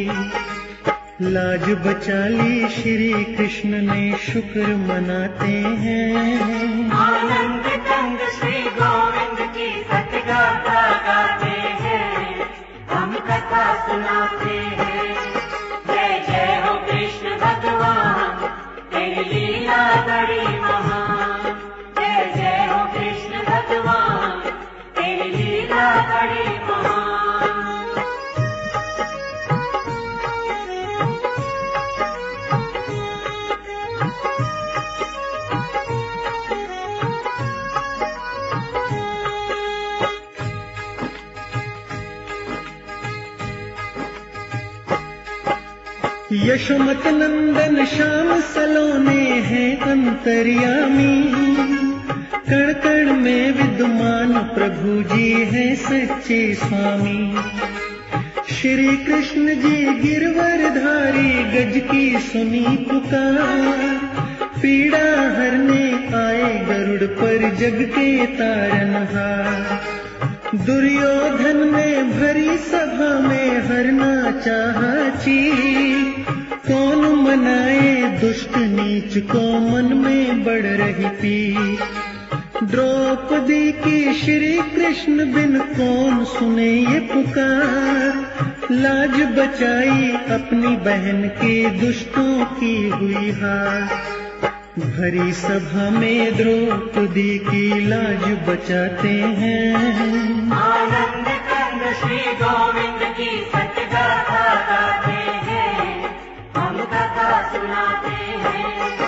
लाज बचा ली श्री कृष्ण ने, शुक्र मनाते हैं। आनंद कंद श्री गोविंद की सतगाथा गाते हैं, हम कथा सुनाते हैं। जय जय हो कृष्ण भगवान, तेरी लीला बड़ी महान। जय जय हो कृष्ण भगवान, तेरी लीला बड़ी महान। यशोमत नंदन श्याम सलोने हैं अंतर्यामी। कण कण में विद्यमान प्रभु जी हैं सच्चे स्वामी। श्री कृष्ण जी गिरवरधारी, गज की सुनी पुकार। पीड़ा हरने आए गरुड़ पर, जग के तारनहार। दुर्योधन ने भरी सभा में हरना चाहा चीर। कौन मनाए दुष्ट नीच को, मन में बढ़ रही पीर। द्रौपदी की श्री कृष्ण बिन कौन सुने ये पुकार। लाज बचाई अपनी बहन के, दुष्टों की हुई हार। भरी सभा में द्रौपदी की लाज बचाते हैं। आनंद कंद श्री गोविंद की सतगाथा गाते हैं, हम कथा सुनाते हैं।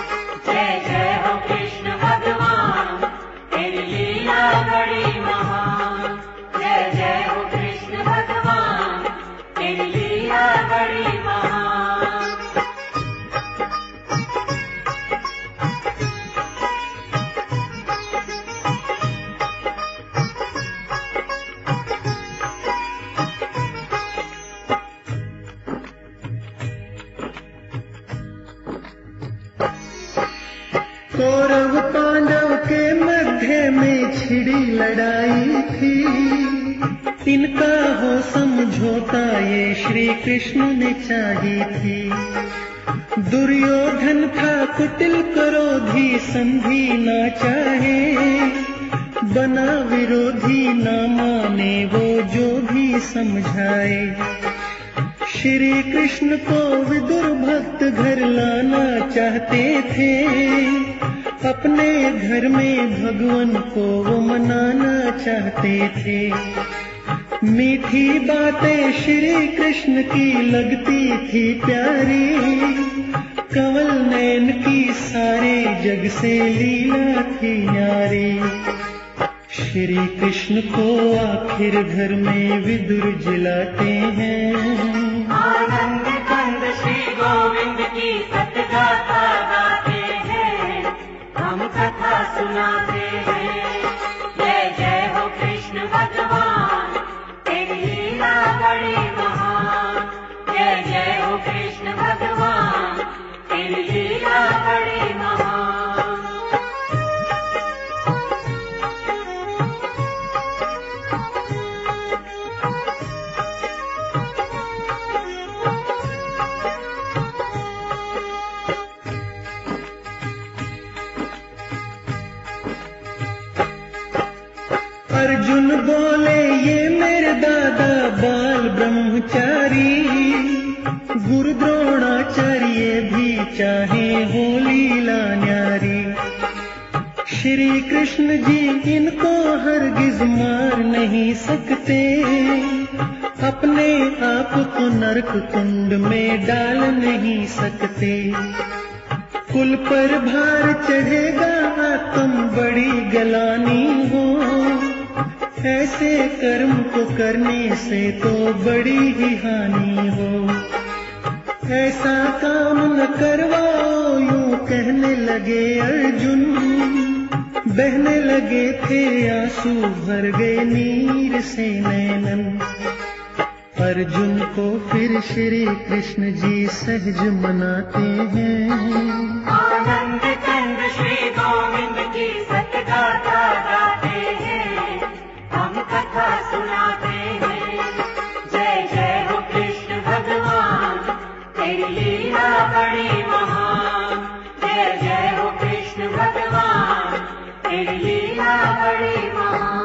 जय जय हो कृष्ण भगवान, तेरी लीला बड़ी महान। जय जय हो कृष्ण भगवान, तेरी लीला बड़ी महान। कौरव पांडव के मध्य में छिड़ी लड़ाई थी। इनका हो समझौता ये श्री कृष्ण ने चाही थी। दुर्योधन था कुटिल क्रोधी, संधि ना चाहे। बना विरोधी ना माने वो जो भी समझाए। श्री कृष्ण को विदुर भक्त घर लाना चाहते थे। अपने घर में भगवान को वो मनाना चाहते थे। मीठी बातें श्री कृष्ण की लगती थी प्यारी। कमल नयन की सारे जग से लीला थी न्यारी। श्री कृष्ण को आखिर घर में विदुर जिलाते हैं। आनंद कंद श्री गोविंद की सतगाथा गाते हैं, हम कथा सुनाते हैं। जय जय हो कृष्ण भगवान, तेरी लीला बड़ी महान। जय जय हो कृष्ण भगवान, तेरी लीला बड़ी महान। अर्जुन बोले ये मेरे दादा बाल ब्रह्मचारी, गुरु द्रोणाचार्य भी चाहे हो लीला न्यारी। श्री कृष्ण जी इनको हरगिज मार नहीं सकते, अपने आप को नरक कुंड में डाल नहीं सकते। कुल पर भार चढ़ेगा आत्म बड़ी गलानी हो, ऐसे कर्म को करने से तो बड़ी ही हानि हो। ऐसा काम न करवाओ यूं कहने लगे अर्जुन, बहने लगे थे आंसू भर गए नीर से नैनन। अर्जुन को फिर श्री कृष्ण जी सहज मनाते हैं। आनंद कंद श्री गोविंद की सतगाथा गाते हैं, हम कथा सुनाते हैं। जय जय हो कृष्ण भगवान, तेरी लीला बड़ी महान। जय जय हो कृष्ण भगवान, तेरी लीला बड़ी महान।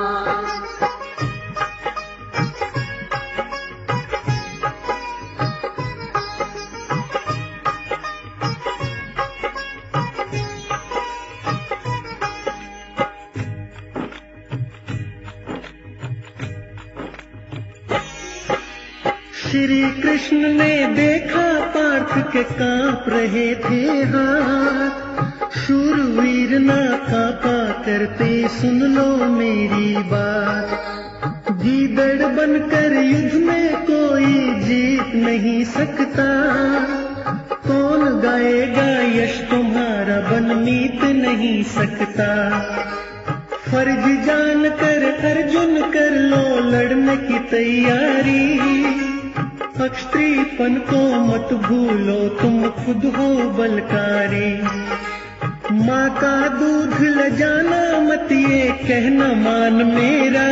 श्री कृष्ण ने देखा पार्थ के कांप रहे थे हाथ, शूरवीर ना कांपा करते सुन लो मेरी बात। गीदड़ बनकर युद्ध में कोई जीत नहीं सकता, कौन गाएगा यश तुम्हारा बन मीत नहीं सकता। फर्ज जान कर अर्जुन कर लो लड़ने की तैयारी, अक्षत्रियपन को मत भूलो तुम खुद हो बलकारी। माँ का दूध ल जाना मत ये कहना मान मेरा,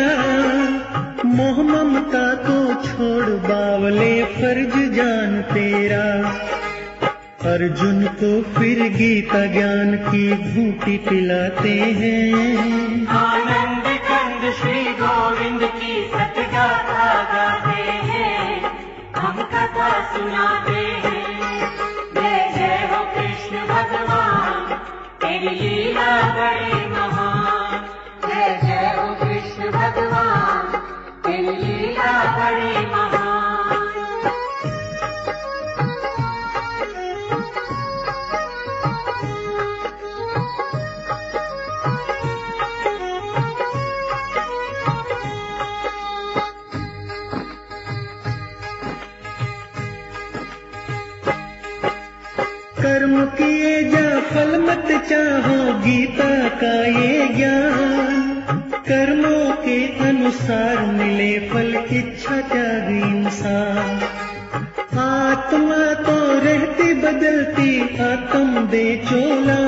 मोह ममता को छोड़ बावले फर्ज जान तेरा। अर्जुन को फिर गीता ज्ञान की घूंटी पिलाते हैं। आनंद कंद श्री गोविंद की सतगाथा गाते हैं, हम कथा सुनाते हैं। जय जय हो कृष्ण भगवान, तेरी लीला बड़ी महान। जय जय हो कृष्ण भगवान, तेरी लीला बड़ी महान। कर्म किए जा फल मत चाहो गीता का ये ज्ञान, कर्मों के अनुसार मिले फल इच्छा त्याग इंसान। आत्मा तो रहती बदलती आत्म दे चोला,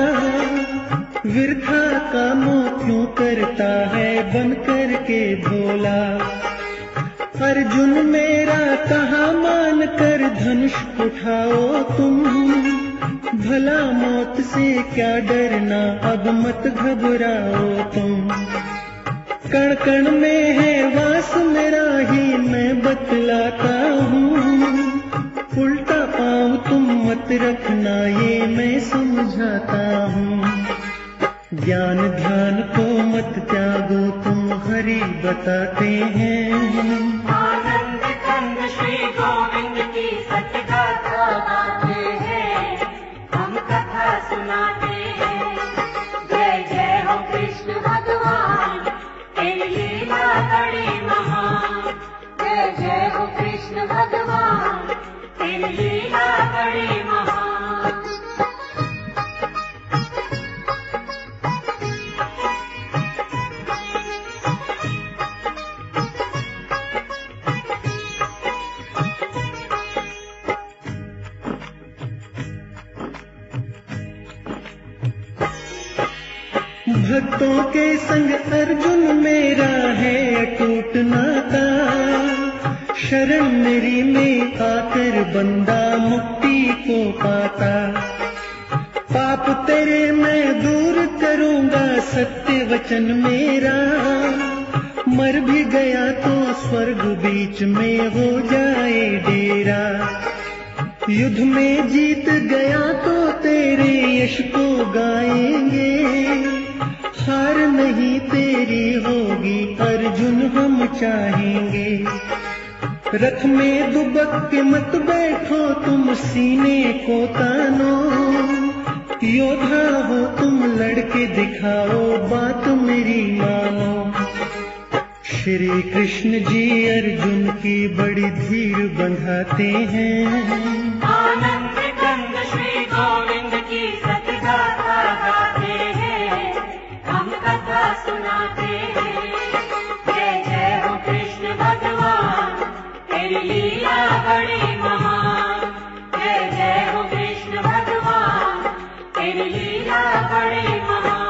वृथा कामों क्यों करता है बन कर के भोला। अर्जुन मेरा कहा मान कर धनुष उठाओ तुम, भला मौत से क्या डरना अब मत घबराओ तुम। कण कण में है वास मेरा ही मैं बतलाता हूँ, उल्टा पाँव तुम मत रखना ये मैं समझाता हूँ। ज्ञान ध्यान को मत त्यागो तुम हरि बताते हैं। आनंद कंद श्री गोविंद की सतगाथा गाते हैं, हम कथा सुनाते हैं। जय जय हो कृष्ण भगवान, तेरी लीला बड़ी महान। जय जय हो कृष्ण भगवान, तेरी लीला बड़ी महान। भक्तों के संग अर्जुन मेरा है अटूट नाता, शरण मेरी में आकर बंदा मुक्ति को पाता। पाप तेरे मैं दूर करूंगा सत्य वचन मेरा, मर भी गया तो स्वर्ग बीच में हो जाए डेरा। युद्ध में जीत गया तो तेरे यश को गाएंगे। हार नहीं तेरी होगी अर्जुन हम चाहेंगे। रथ में दुबक के मत बैठो तुम सीने को तानो। योद्धा हो तुम लड़के दिखाओ बात मेरी मानो। श्री कृष्ण जी अर्जुन की बड़ी धीर बंधाते हैं। आनंद कंद श्री गोविंद की सतगाथा गाते हैं, हम कथा सुनाते हैं। जय जय हो कृष्ण भगवान, तेरी लीला बड़ी महान। जय जय हो कृष्ण भगवान, तेरी लीला बड़ी महान।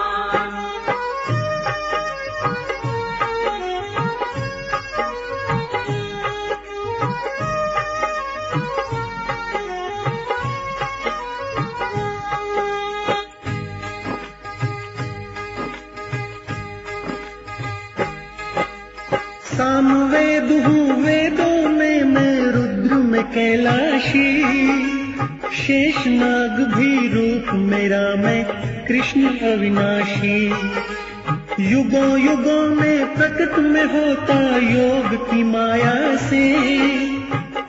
सामवेद हूँ वेदों में मैं रुद्र में कैलाशी। शेषनाग भी रूप मेरा मैं कृष्ण अविनाशी। युगों युगों में प्रकट में होता योग की माया से।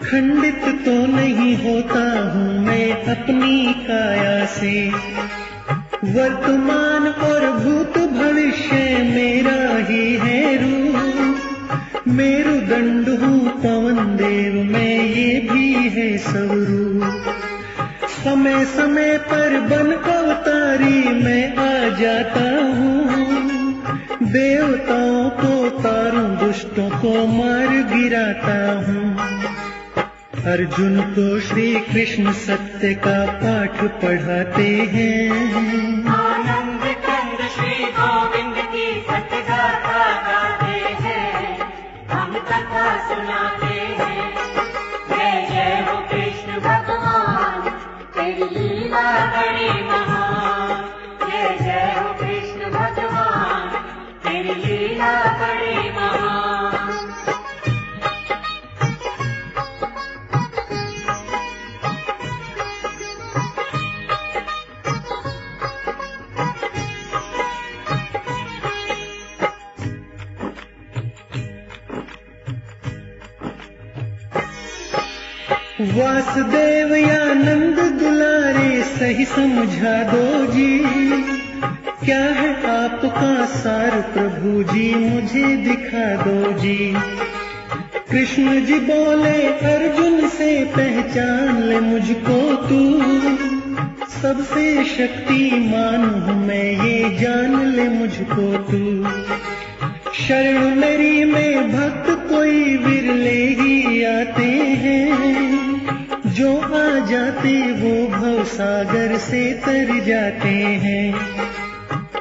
खंडित तो नहीं होता हूँ मैं अपनी काया से। वर्तमान और भूत भविष्य मेरा ही है रूप। मेरुदंड हूँ पवन देव में ये भी है स्वरूप। समय समय पर बन अवतारी मैं आ जाता हूँ। देवताओं को तारूं दुष्टों को मार गिराता हूँ। अर्जुन को श्री कृष्ण सत्य का पाठ पढ़ाते हैं। आनंद कंद श्री गोविंद की सतगाथा गाते हैं, हम कथा सुनाते हैं। जय जय हो कृष्ण भगवान, तेरी लीला बड़ी महान। जय जय हो कृष्ण भगवान, तेरी लीला बड़ी महान। वासुदेव या नंद दुलारे सही समझा दो जी। क्या है आपका सार प्रभु जी मुझे दिखा दो जी। कृष्ण जी बोले अर्जुन से पहचान ले मुझको तू। सबसे शक्तिमान हूँ मैं ये जान ले मुझको तू। शरण मेरी में भक्त कोई विरले ही आते हैं। जो आ जाते वो भव सागर से तर जाते हैं।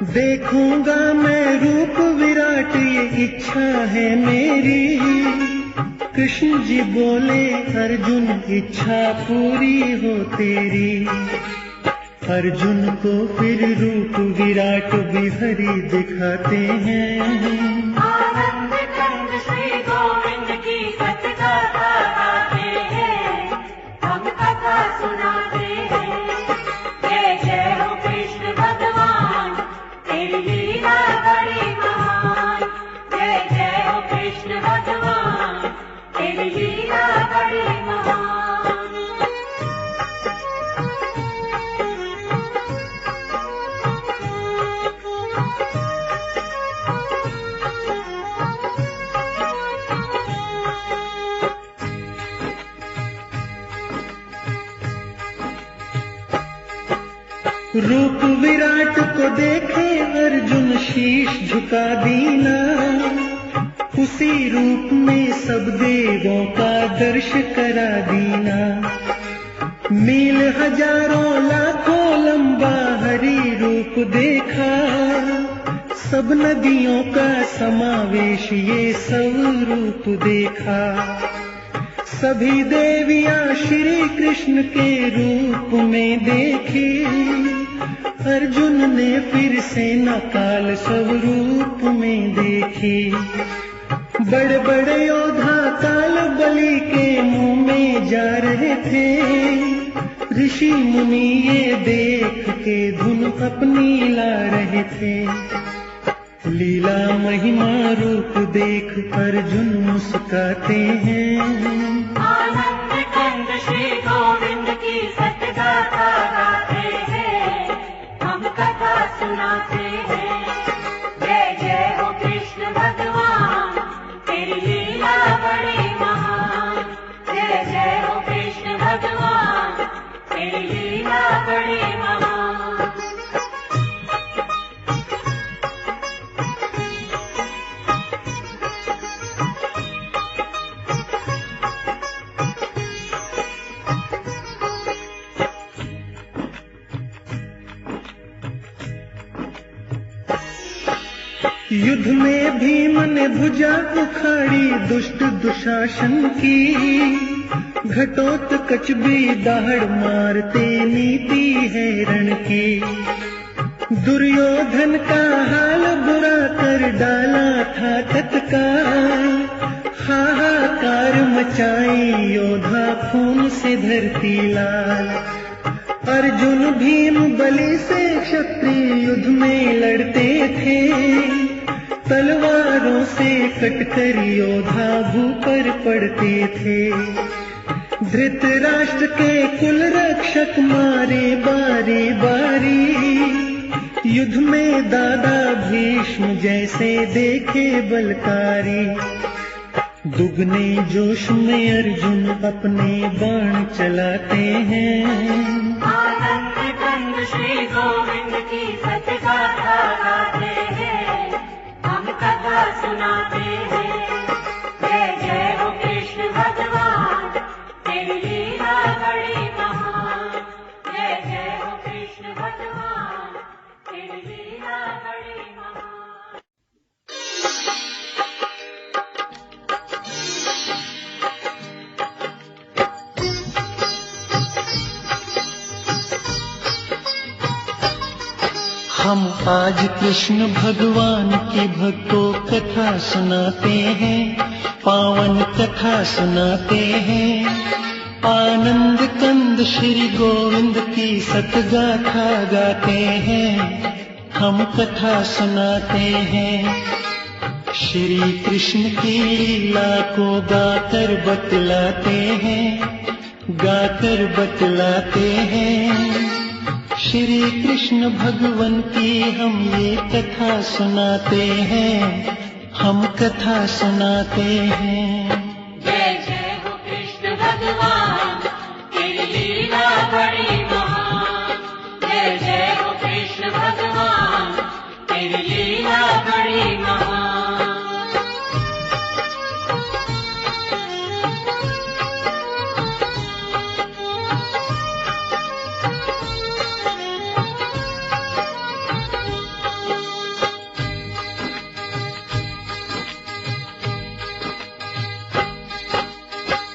देखूंगा मैं रूप विराट ये इच्छा है मेरी। कृष्ण जी बोले अर्जुन इच्छा पूरी हो तेरी। अर्जुन को फिर रूप विराट बिहरी दिखाते हैं। आनंद कंद श्री गोविंद की सतगाथा गाते हैं, हम कथा सुनाते हैं। जय जय हो कृष्ण भगवान, तेरी लीला बड़ी महान। जय जय हो कृष्ण भगवान, तेरी लीला बड़ी महान। रूप विराट को देखे अर्जुन शीश झुका दीना। उसी रूप में सब देवों का दर्श करा दीना। मील हजारों लाखों लंबा हरि रूप देखा। सब नदियों का समावेश ये सब रूप देखा। सभी देवियां श्री कृष्ण के रूप में देखी। अर्जुन ने फिर सेना काल सब रूप में देखी। बड़े बड़े योद्धा काल बलि के मुंह में जा रहे थे। ऋषि मुनि ये देख के धुन अपनी ला रहे थे। लीला महिमा रूप देख अर्जुन मुस्काते हैं। आनंद कंद श्री गोविंद की सतगाथा गाते हैं, हम कथा सुनाते हैं। जय जय हो कृष्ण भगवान, तेरी लीला बड़ी महान। जय जय हो कृष्ण भगवान, तेरी लीला बड़ी महान। युद्ध में भीम ने भुजा उखाड़ी दुष्ट दुशासन की। घटोत्कच भी दाहड़ मारते नीति है रण की। दुर्योधन का हाल बुरा कर डाला था तत्काल। हाहाकार मचाई योद्धा खून से धरती लाल। अर्जुन भीम बलि से क्षत्रिय युद्ध में लड़ते थे। तलवारों से कटकर योद्धा भूपर पड़ते थे। धृतराष्ट्र के कुल रक्षक मारे बारी बारी। युद्ध में दादा भीष्म जैसे देखे बलकारी। दुगने जोश में अर्जुन अपने बाण चलाते हैं। आनंद कंद श्री गोविंद की सतगाथा गाते हैं, हम कथा सुनाते हैं। जय जय हो कृष्ण भगवान, तेरी लीला बड़ी महान। जय जय हो कृष्ण भगवान, तेरी लीला बड़ी महान। हम आज कृष्ण भगवान की भक्तों कथा सुनाते हैं। पावन कथा सुनाते हैं। आनंद कंद श्री गोविंद की सतगाथा गाते हैं, हम कथा सुनाते हैं। श्री कृष्ण की लीला को गाकर बतलाते हैं, गाकर बतलाते हैं। श्री कृष्ण भगवान की हम ये कथा सुनाते हैं, हम कथा सुनाते हैं। जय जय हो कृष्ण भगवान, तेरी लीला बड़ी महान। जय जय हो कृष्ण भगवान, तेरी लीला बड़ी महान।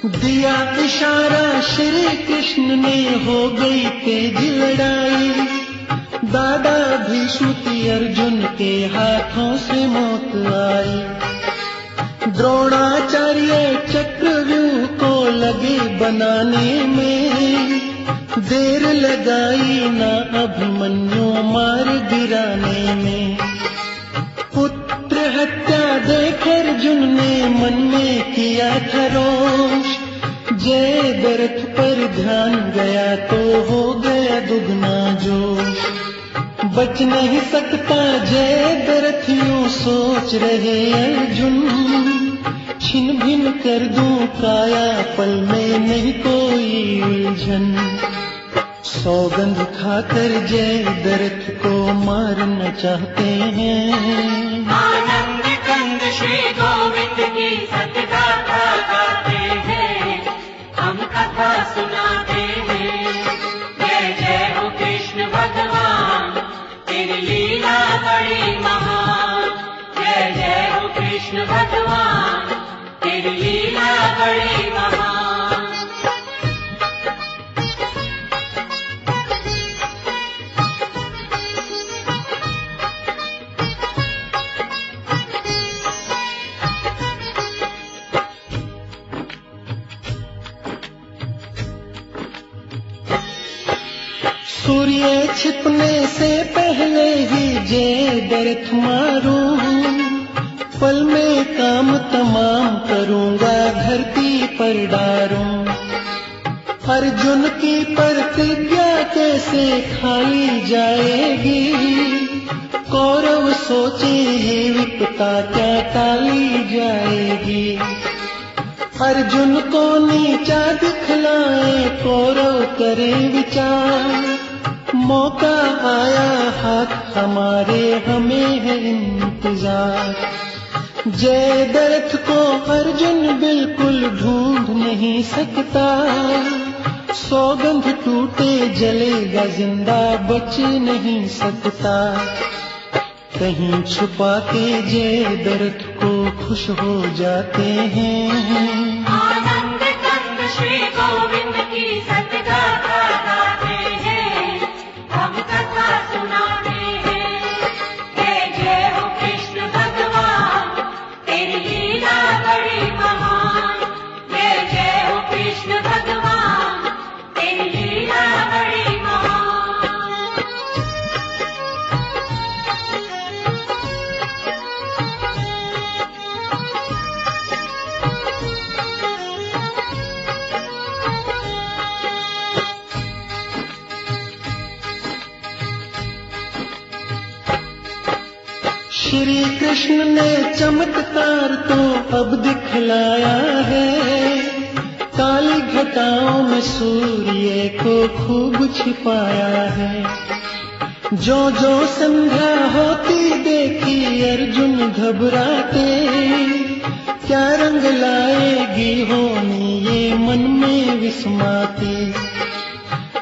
दिया इशारा श्री कृष्ण ने हो गई तेज लड़ाई। दादा भीष्म की अर्जुन के हाथों से मौत आई। द्रोणाचार्य चक्रव्यूह को लगे बनाने में। देर लगाई ना अभिमन्यु मार गिराने में। पुत्र हत्या देख अर्जुन ने मन में किया था रोष। जय दरथ पर ध्यान गया तो हो गया दुगना जोश। बच नहीं सकता जय दरथ यूं सोच रहे अर्जुन। छिन भिन कर दूं काया पल में नहीं कोई उलझन। सौगंध खाकर जय दरथ को मारना चाहते हैं। आनंद कंद श्री गोविंद की सतगाथा गाते हैं, हम कथा सुनाते हैं। जय जय हो कृष्ण भगवान, तेरी लीला बड़ी महान। जय जय हो कृष्ण भगवान, तेरी लीला बड़ी महान। सूर्य छिपने से पहले ही जय दर्थ मारूं, पल में काम तमाम करूंगा धरती पर डारूं। अर्जुन की प्रतिज्ञा कैसे खाई जाएगी, कौरव सोचे ये विपता क्या टाली जाएगी। अर्जुन को नीचा दिखलाए कौरव करे विचार, मौका आया हाथ हमारे हमें है इंतजार। जय दर्थ को अर्जुन बिल्कुल ढूंढ नहीं सकता, सौगंध टूटे जलेगा जिंदा बच नहीं सकता। कहीं छुपा के जय दर्थ को खुश हो जाते हैं। आनंद कंद श्री गोविंद की सतगाथा गाते हैं, हम कथा सुनाते हैं। जय जय हो कृष्ण भगवान, तेरी लीला बड़ी महान। जय जय हो कृष्ण भगवान, तेरी लीला बड़ी महान। श्री कृष्ण ने चमत्कार तो अब दिखलाया है, काली घटाओं में सूर्य को खूब छिपाया है। जो जो संध्या होती देखी अर्जुन घबराते, क्या रंग लाएगी होनी ये मन में विस्माती।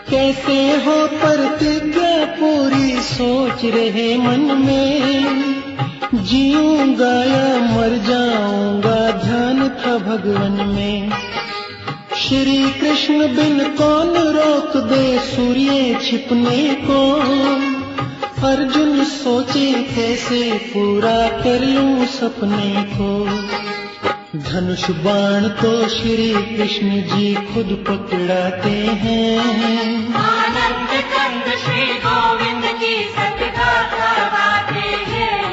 कैसे हो प्रतिज्ञा पूरी सोच रहे मन में, जीऊंगा या मर जाऊंगा ध्यान था भगवन में। श्री कृष्ण बिन कौन रोक दे सूर्य छिपने को, अर्जुन सोचे कैसे पूरा कर लूं सपने को। धनुष बाण तो श्री कृष्ण जी खुद पकड़ाते हैं। आनंद कंद श्री गोविंद की सतगाथा गाते हैं,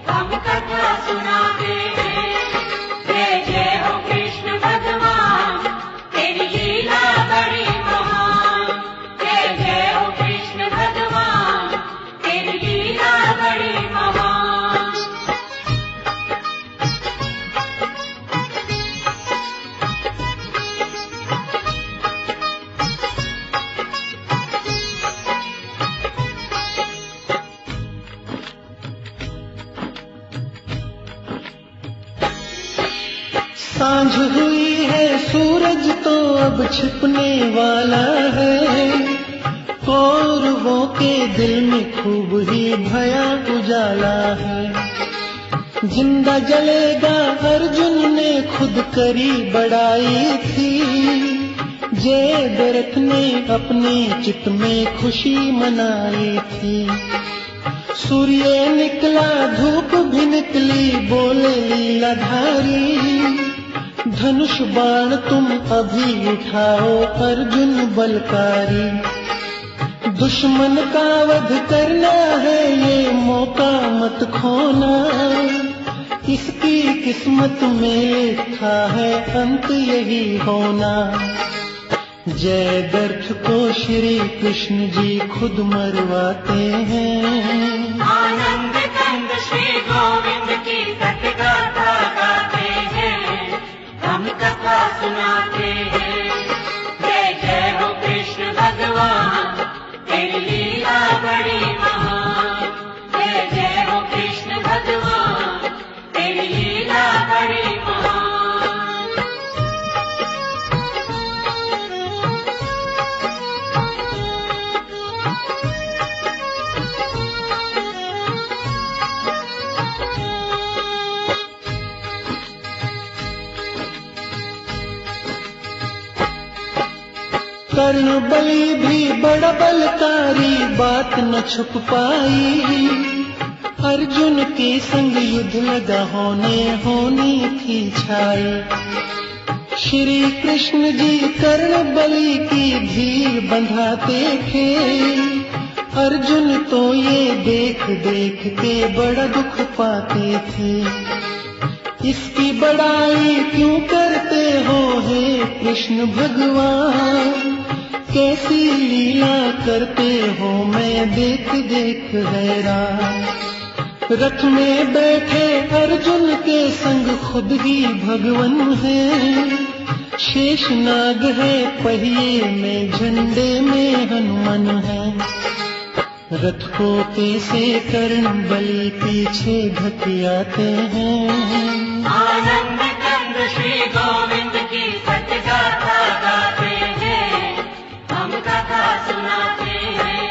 हम कथा सुनाते हैं। जय जय हो कृष्ण भगवान, तेरी लीला बड़ी महान। जय जय हो कृष्ण भगवान, तेरी लीला बड़ी महान। सांझ हुई है सूरज तो अब छिपने वाला है, कौरवों के दिल में खूब ही भया उजाला है। जिंदा जलेगा अर्जुन ने खुद करी बड़ाई थी, जय दर्थ ने अपने चित्त में खुशी मनाई थी। सूर्य निकला धूप भी निकली बोले लीलाधारी, धनुष बाण तुम अभी उठाओ अर्जुन बलकारी। दुश्मन का वध करना है ये मौका मत खोना, इसकी किस्मत में लिखा है अंत यही होना। जय दर्थ को श्री कृष्ण जी खुद मरवाते हैं। आनंद कंद श्री गोविंद की सतगाथा गाते हैं, हम कथा सुनाते हैं। जय जय हो कृष्ण भगवान, तेरी लीला बड़ी महान। जय जय हो कृष्ण भगवान, तेरी लीला बड़ी महान। कर्ण बलि भी बड़ा बलकारी बात न छुप पाई, अर्जुन के संग युद्ध लगा होनी थी छाई। श्री कृष्ण जी कर्ण बलि की धीर बंधाते थे, अर्जुन तो ये देख देख के बड़ा दुख पाते थे। इसकी बड़ाई क्यों करते हो हे कृष्ण भगवान, कैसी लीला करते हो मैं देख देख हैरान। रथ में बैठे अर्जुन के संग खुद ही भगवन है, शेष नाग है पहिए में, झंडे में हनुमान है। रथ को कैसे कर्ण बलि पीछे धकियाते हैं। आनंद कंद श्री गोविंद की सत्य गाथा गाते हैं, हम कथा सुनाते हैं।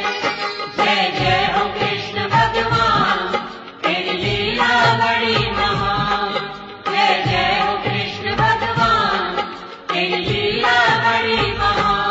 जय जय हो कृष्ण भगवान, तेरी लीला बड़ी महान। जय जय हो कृष्ण भगवान, तेरी लीला बड़ी महान।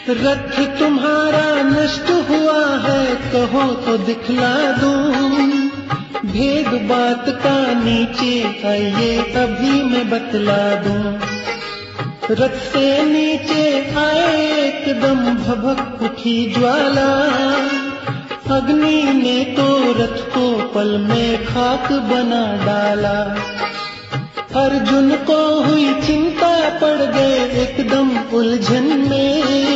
रथ तुम्हारा नष्ट हुआ है, कहो तो दिखला दूं। भेद बात का नीचे आइए अभी मैं बतला दूं। रथ से नीचे आए एकदम भभक उठी ज्वाला, अग्नि ने तो रथ को पल में खाक बना डाला। अर्जुन को हुई चिंता, पड़ गए एकदम उलझन में।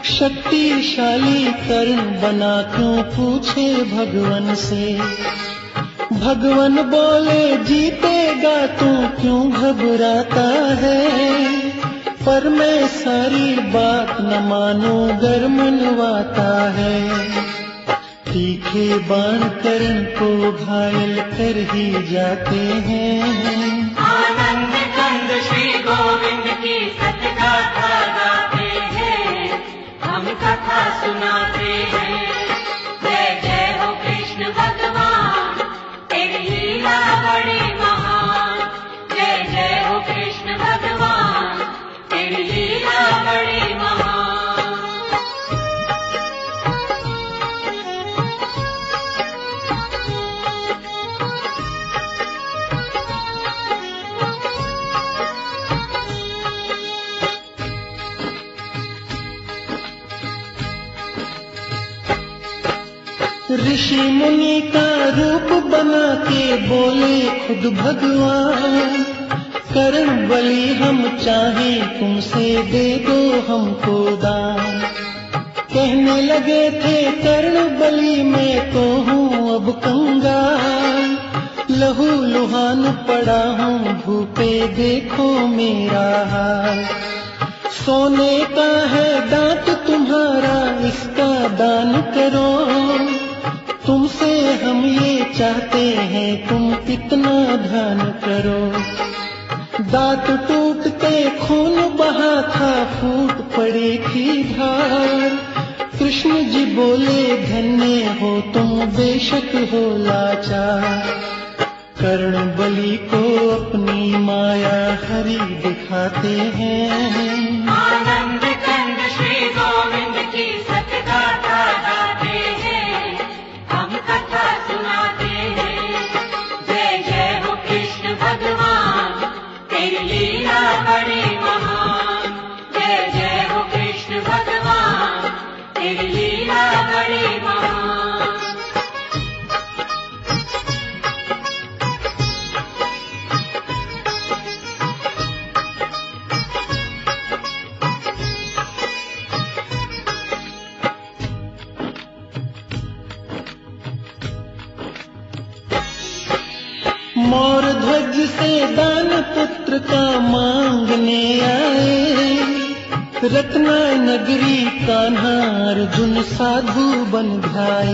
शक्तिशाली कर्ण बना क्यों पूछे भगवन से। भगवन बोले जीतेगा तू क्यों घबराता है, पर मैं सारी बात न मानूं गर मनवाता है। तीखे बाण कर्ण को घायल कर ही जाते हैं। आनंद कंद श्री गोविंद की सत्य गाथा गाते हैं, हम कथा सुनाते हैं। जय जय हो कृष्ण भगवान, तेरी लीला बड़ी महान। जय जय हो कृष्ण भगवान, तेरी लीला बड़ी महान। ऋषि मुनि का रूप बना के बोले खुद भगवान, कर्ण बलि हम चाहें तुमसे दे दो हमको दान। कहने लगे थे कर्ण बलि मैं तो हूँ अब कंगाल, लहू लुहान पड़ा हूँ भूपे देखो मेरा हाल। सोने का है दांत तुम्हारा इसका दान करो, तुमसे हम ये चाहते हैं तुम कितना ध्यान करो। दांत टूटते खून बहा था फूट पड़ी थी धार, कृष्ण जी बोले धन्य हो तुम बेशक हो लाचार। कर्ण बलि को अपनी माया हरि दिखाते हैं। आनंद कंद श्री गोविंद की सत्य गाथा गाते हैं, हम कथा सुनाते हैं। जय जय हो कृष्ण भगवान, तेरी लीला बड़ी महान। जय जय हो कृष्ण भगवान, तेरी लीला बड़ी महान। मोर ध्वज से दान पुत्र का मांगने आए, रत्ना नगरी कान्हा अर्जुन साधु बन भाई।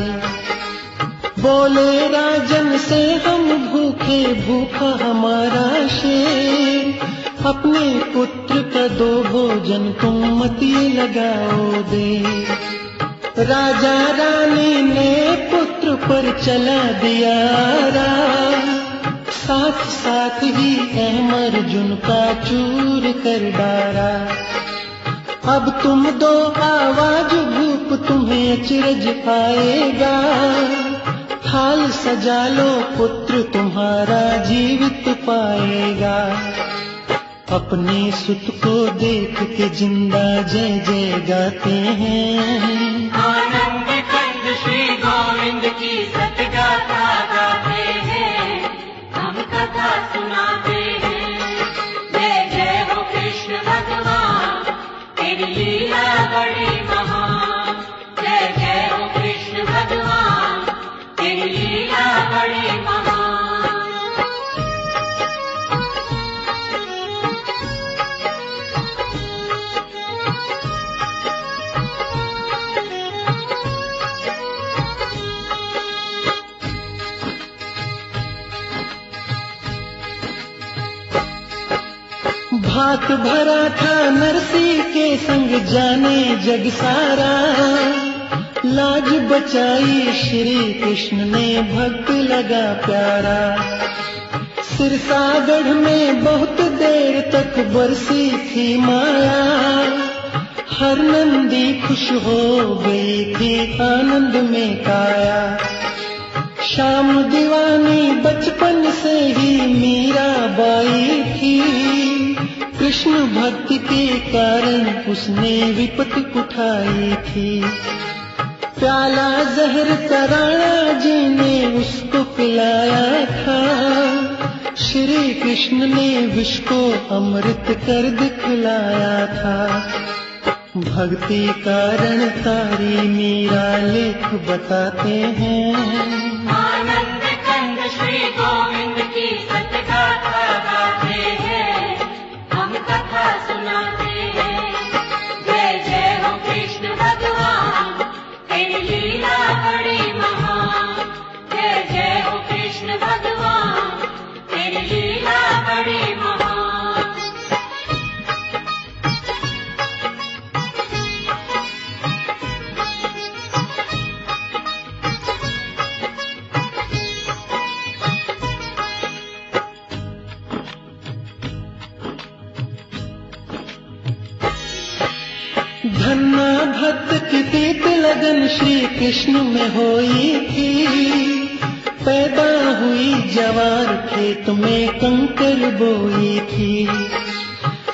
बोले राजन से हम भूखे भूखा हमारा शेर, अपने पुत्र का दो भोजन तुम मती लगाओ दे। राजा रानी ने पुत्र पर चला दिया राज, साथ साथ ही अहम अर्जुन का चूर कर डाला। अब तुम दो आवाज भूप तुम्हें अचरज आएगा, थाल सजा लो पुत्र तुम्हारा जीवित पाएगा। अपने सुत को देख के जिंदा जय जय गाते हैं, आनंद कंद श्री गोविंद की सतगाथा गाते हैं, हम कथा सुनाते हैं। जय जय हो कृष्ण भगवान, तेरी लीला बड़ी महान। जय जय हो कृष्ण भगवान, तेरी लीला बड़ी महान। भात भरा था नरसी के संग जाने जग सारा, लाज बचाई श्री कृष्ण ने भक्त लगा प्यारा। सिरसागढ़ में बहुत देर तक बरसी थी माया, हर नंदी खुश हो गई थी आनंद में काया। श्याम दीवानी बचपन से ही मीरा बाई थी, कृष्ण भक्ति के कारण उसने विपत्ति उठाई थी। प्याला जहर राणा जी ने उसको पिलाया था, श्री कृष्ण ने विष को अमृत कर दिखलाया था। भक्ति कारण तारी मीरा लेख बताते हैं, आनंद कंद श्री गोविंद की सतगाथा गाते हैं, हम कथा सुनाते हैं। जय जय हो कृष्ण भगवान, तेरी लीला बड़ी महान। जय जय हो कृष्ण भगवान, तेरी लीला बड़ी महान। धन्ना भक्त की तीत लगन श्री कृष्ण में होई थी, पैदा हुई जवार खेत में कंकर बोई थी।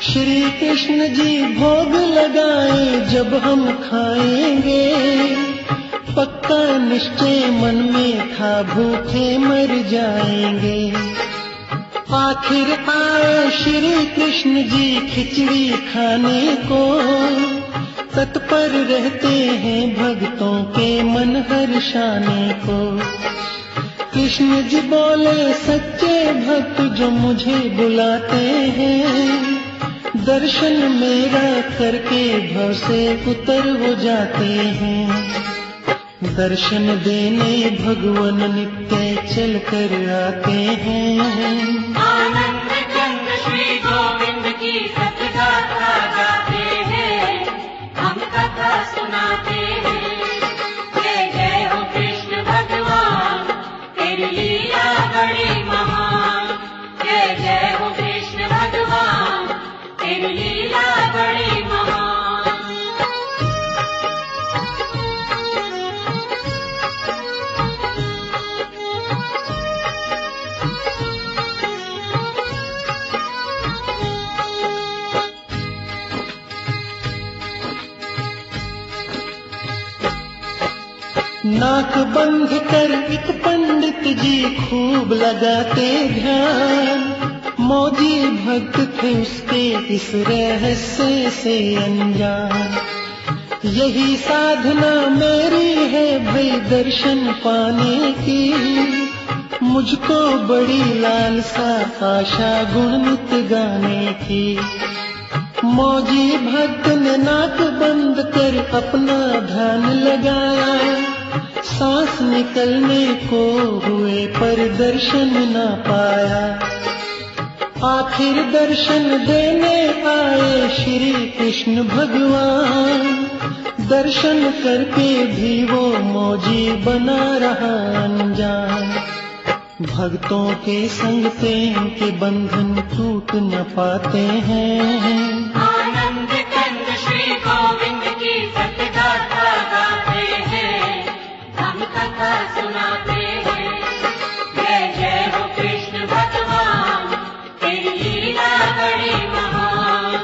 श्री कृष्ण जी भोग लगाए जब हम खाएंगे, पक्का निश्चय मन में था भूखे मर जाएंगे। आखिर आए श्री कृष्ण जी खिचड़ी खाने को, तत्पर रहते हैं भक्तों के मन हर्षाने को। कृष्ण जी बोले सच्चे भक्त जो मुझे बुलाते हैं, दर्शन मेरा करके भव से उतर हो जाते हैं। दर्शन देने भगवान नित्य चल कर आते हैं, आनंद कंद श्री गोविंद की सतगाथा गाते हैं, हम कथा सुनाते हैं। जय जय हो कृष्ण भगवान, तेरी लीला बड़ी महान। जय जय हो कृष्ण भगवान, तेरी लीला बड़ी महान। नाक बंद कर एक पंडित जी खूब लगाते ध्यान, मौजी भक्त थे उसके इस रहस्य से अनजान। यही साधना मेरी है भाई दर्शन पाने की, मुझको बड़ी लालसा आशा गुण नित गाने की। मौजी भक्त ने नाक बंद कर अपना ध्यान लगाया, सांस निकलने को हुए पर दर्शन न पाया। आखिर दर्शन देने आए श्री कृष्ण भगवान, दर्शन करके भी वो मौजी बना रहा अनजान। भक्तों के संग प्रेम के बंधन टूट न पाते हैं, आनंद कंद श्री कथा सुनाते हैं। जय जय हो कृष्ण भगवान, तेरी लीला बड़ी महान।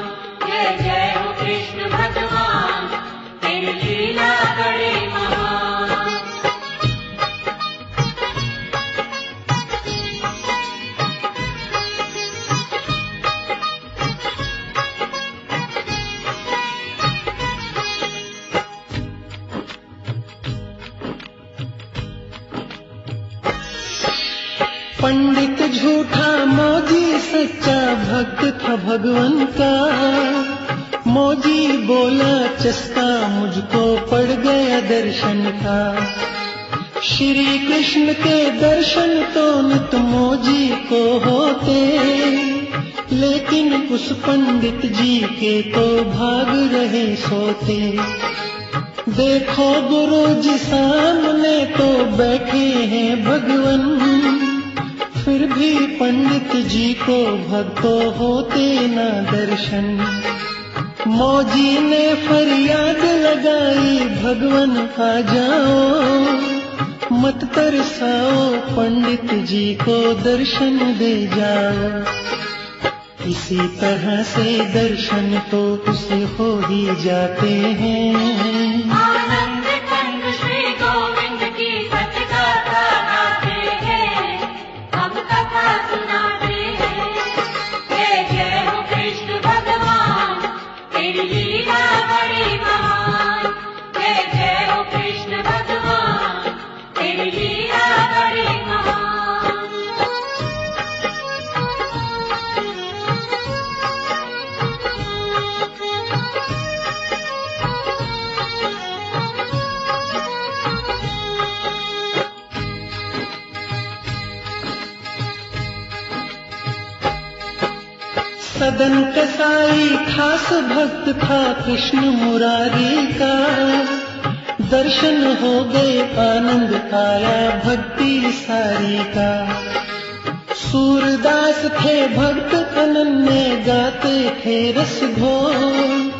जय जय हो कृष्ण भगवान, तेरी लीला बड़ी महान। पंडित झूठा मौजी सच्चा भक्त था भगवन का। मौजी बोला चस्का मुझको पड़ गया दर्शन का। श्री कृष्ण के दर्शन तो नित मौजी को होते, लेकिन उस पंडित जी के तो भाग रहे सोते। देखो गुरु जी सामने तो बैठे हैं भगवन, फिर भी पंडित जी को भक्तों होते न दर्शन। मौजी ने फरियाद लगाई भगवन आ जाओ, मत तरसाओ पंडित जी को दर्शन दे जाओ। इसी तरह से दर्शन तो उसे हो ही जाते हैं। आनंद कंद श्री गोविंद की सच गाथा गाते हैं, हम कथा सुनाते हैं। जय जय हो कृष्ण भगवान, तेरी लीला बड़ी महान। जय जय हो कृष्ण भगवान, तेरी लीला बड़ी महान। सदन कसाई खास भक्त था कृष्ण मुरारी का। दर्शन हो गए आनंद आया भक्ति सारी का। सूरदास थे भक्त अनन्य गाते थे रस घोल।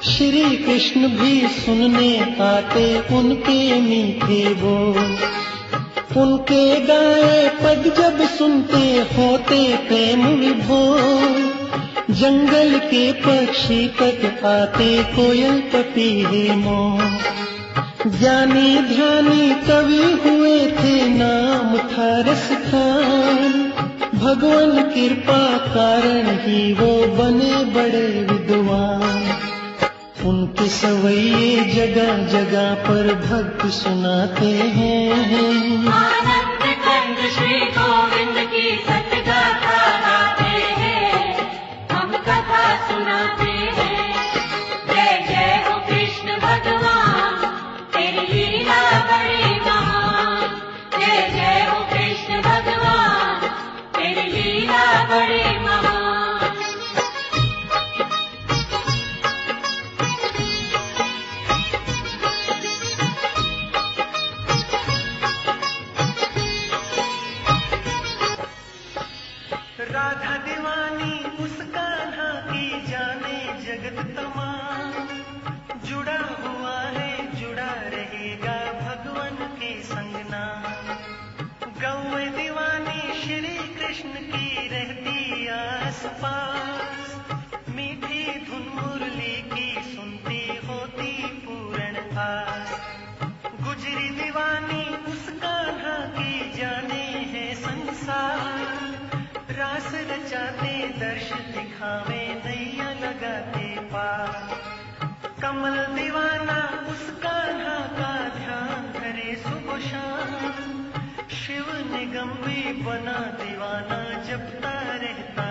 श्री कृष्ण भी सुनने आते उनके मीठे बोल। उनके गाए पद जब सुनते होते प्रेम विभोर। जंगल के पक्षी तक आते कोयल पपीहे मोर। ज्ञानी ध्यानी कवि हुए थे नाम था रस खान। भगवान कृपा कारण ही वो बने बड़े विद्वान। उनके सवैये जगह जगह पर भक्त सुनाते हैं। आनंद कंद श्री गोविंद की सच गाथा गाते हैं, हम कथा सुनाते हैं। जय जय हो कृष्ण भगवान, तेरी लीला बड़ी महान। जय जय हो कृष्ण भगवान, तेरी लीला बड़ी महान। राधा दीवानी उसका ना की जाने जगत तमाम। जुड़ा हुआ है जुड़ा रहेगा भगवान के संग नाम। गौ दीवानी श्री कृष्ण की रहती आस पास। मीठी धुन मुरली की सुनती होती पूर्ण आस। गुजरी दीवानी उसका ना की जाने है संसार। रास रचाते दर्श दिखावे नैया लगाते पार। कमल दीवाना उसका ना का ध्यान करे सुबह शाम। शिव निगम भी बना दीवाना जपता रहता